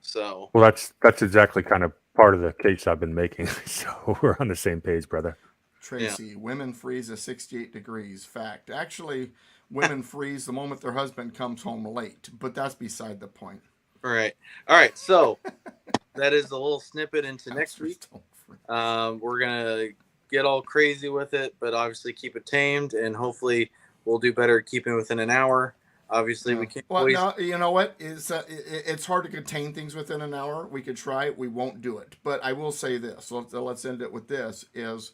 So. Well, that's exactly kind of part of the case I've been making. So we're on the same page, brother. Tracy, women freeze at 68 degrees. Fact. Actually, women freeze the moment their husband comes home late, but that's beside the point. Right. All right. So that is a little snippet into next week. We're going to get all crazy with it, but obviously keep it tamed, and hopefully we'll do better at keeping within an hour. Obviously, we can't. Well, no, you know what? It's hard to contain things within an hour. We could try it. We won't do it. But I will say this. Let's end it with this. Is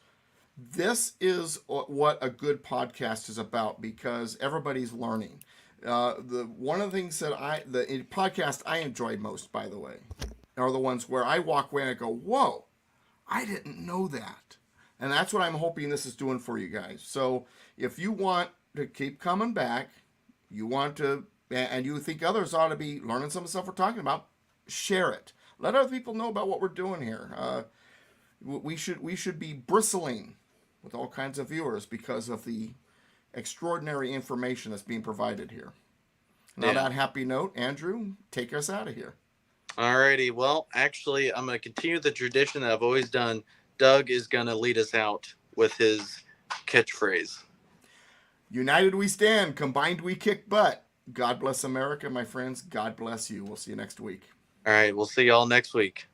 this is what a good podcast is about, because everybody's learning. The one of the things that the podcast I enjoy most, by the way, are the ones where I walk away and I go, "Whoa, I didn't know that," and that's what I'm hoping this is doing for you guys. So if you want to keep coming back, you want to, and you think others ought to be learning some of the stuff we're talking about, share it. Let other people know about what we're doing here. We should be bristling with all kinds of viewers because of the extraordinary information that's being provided here. And on Yeah. that happy note, Andrew, take us out of here. Alrighty. Well, actually, I'm going to continue the tradition that I've always done. Doug is going to lead us out with his catchphrase. United we stand, combined we kick butt. God bless America, my friends. God bless you. We'll see you next week. All right. We'll see y'all next week.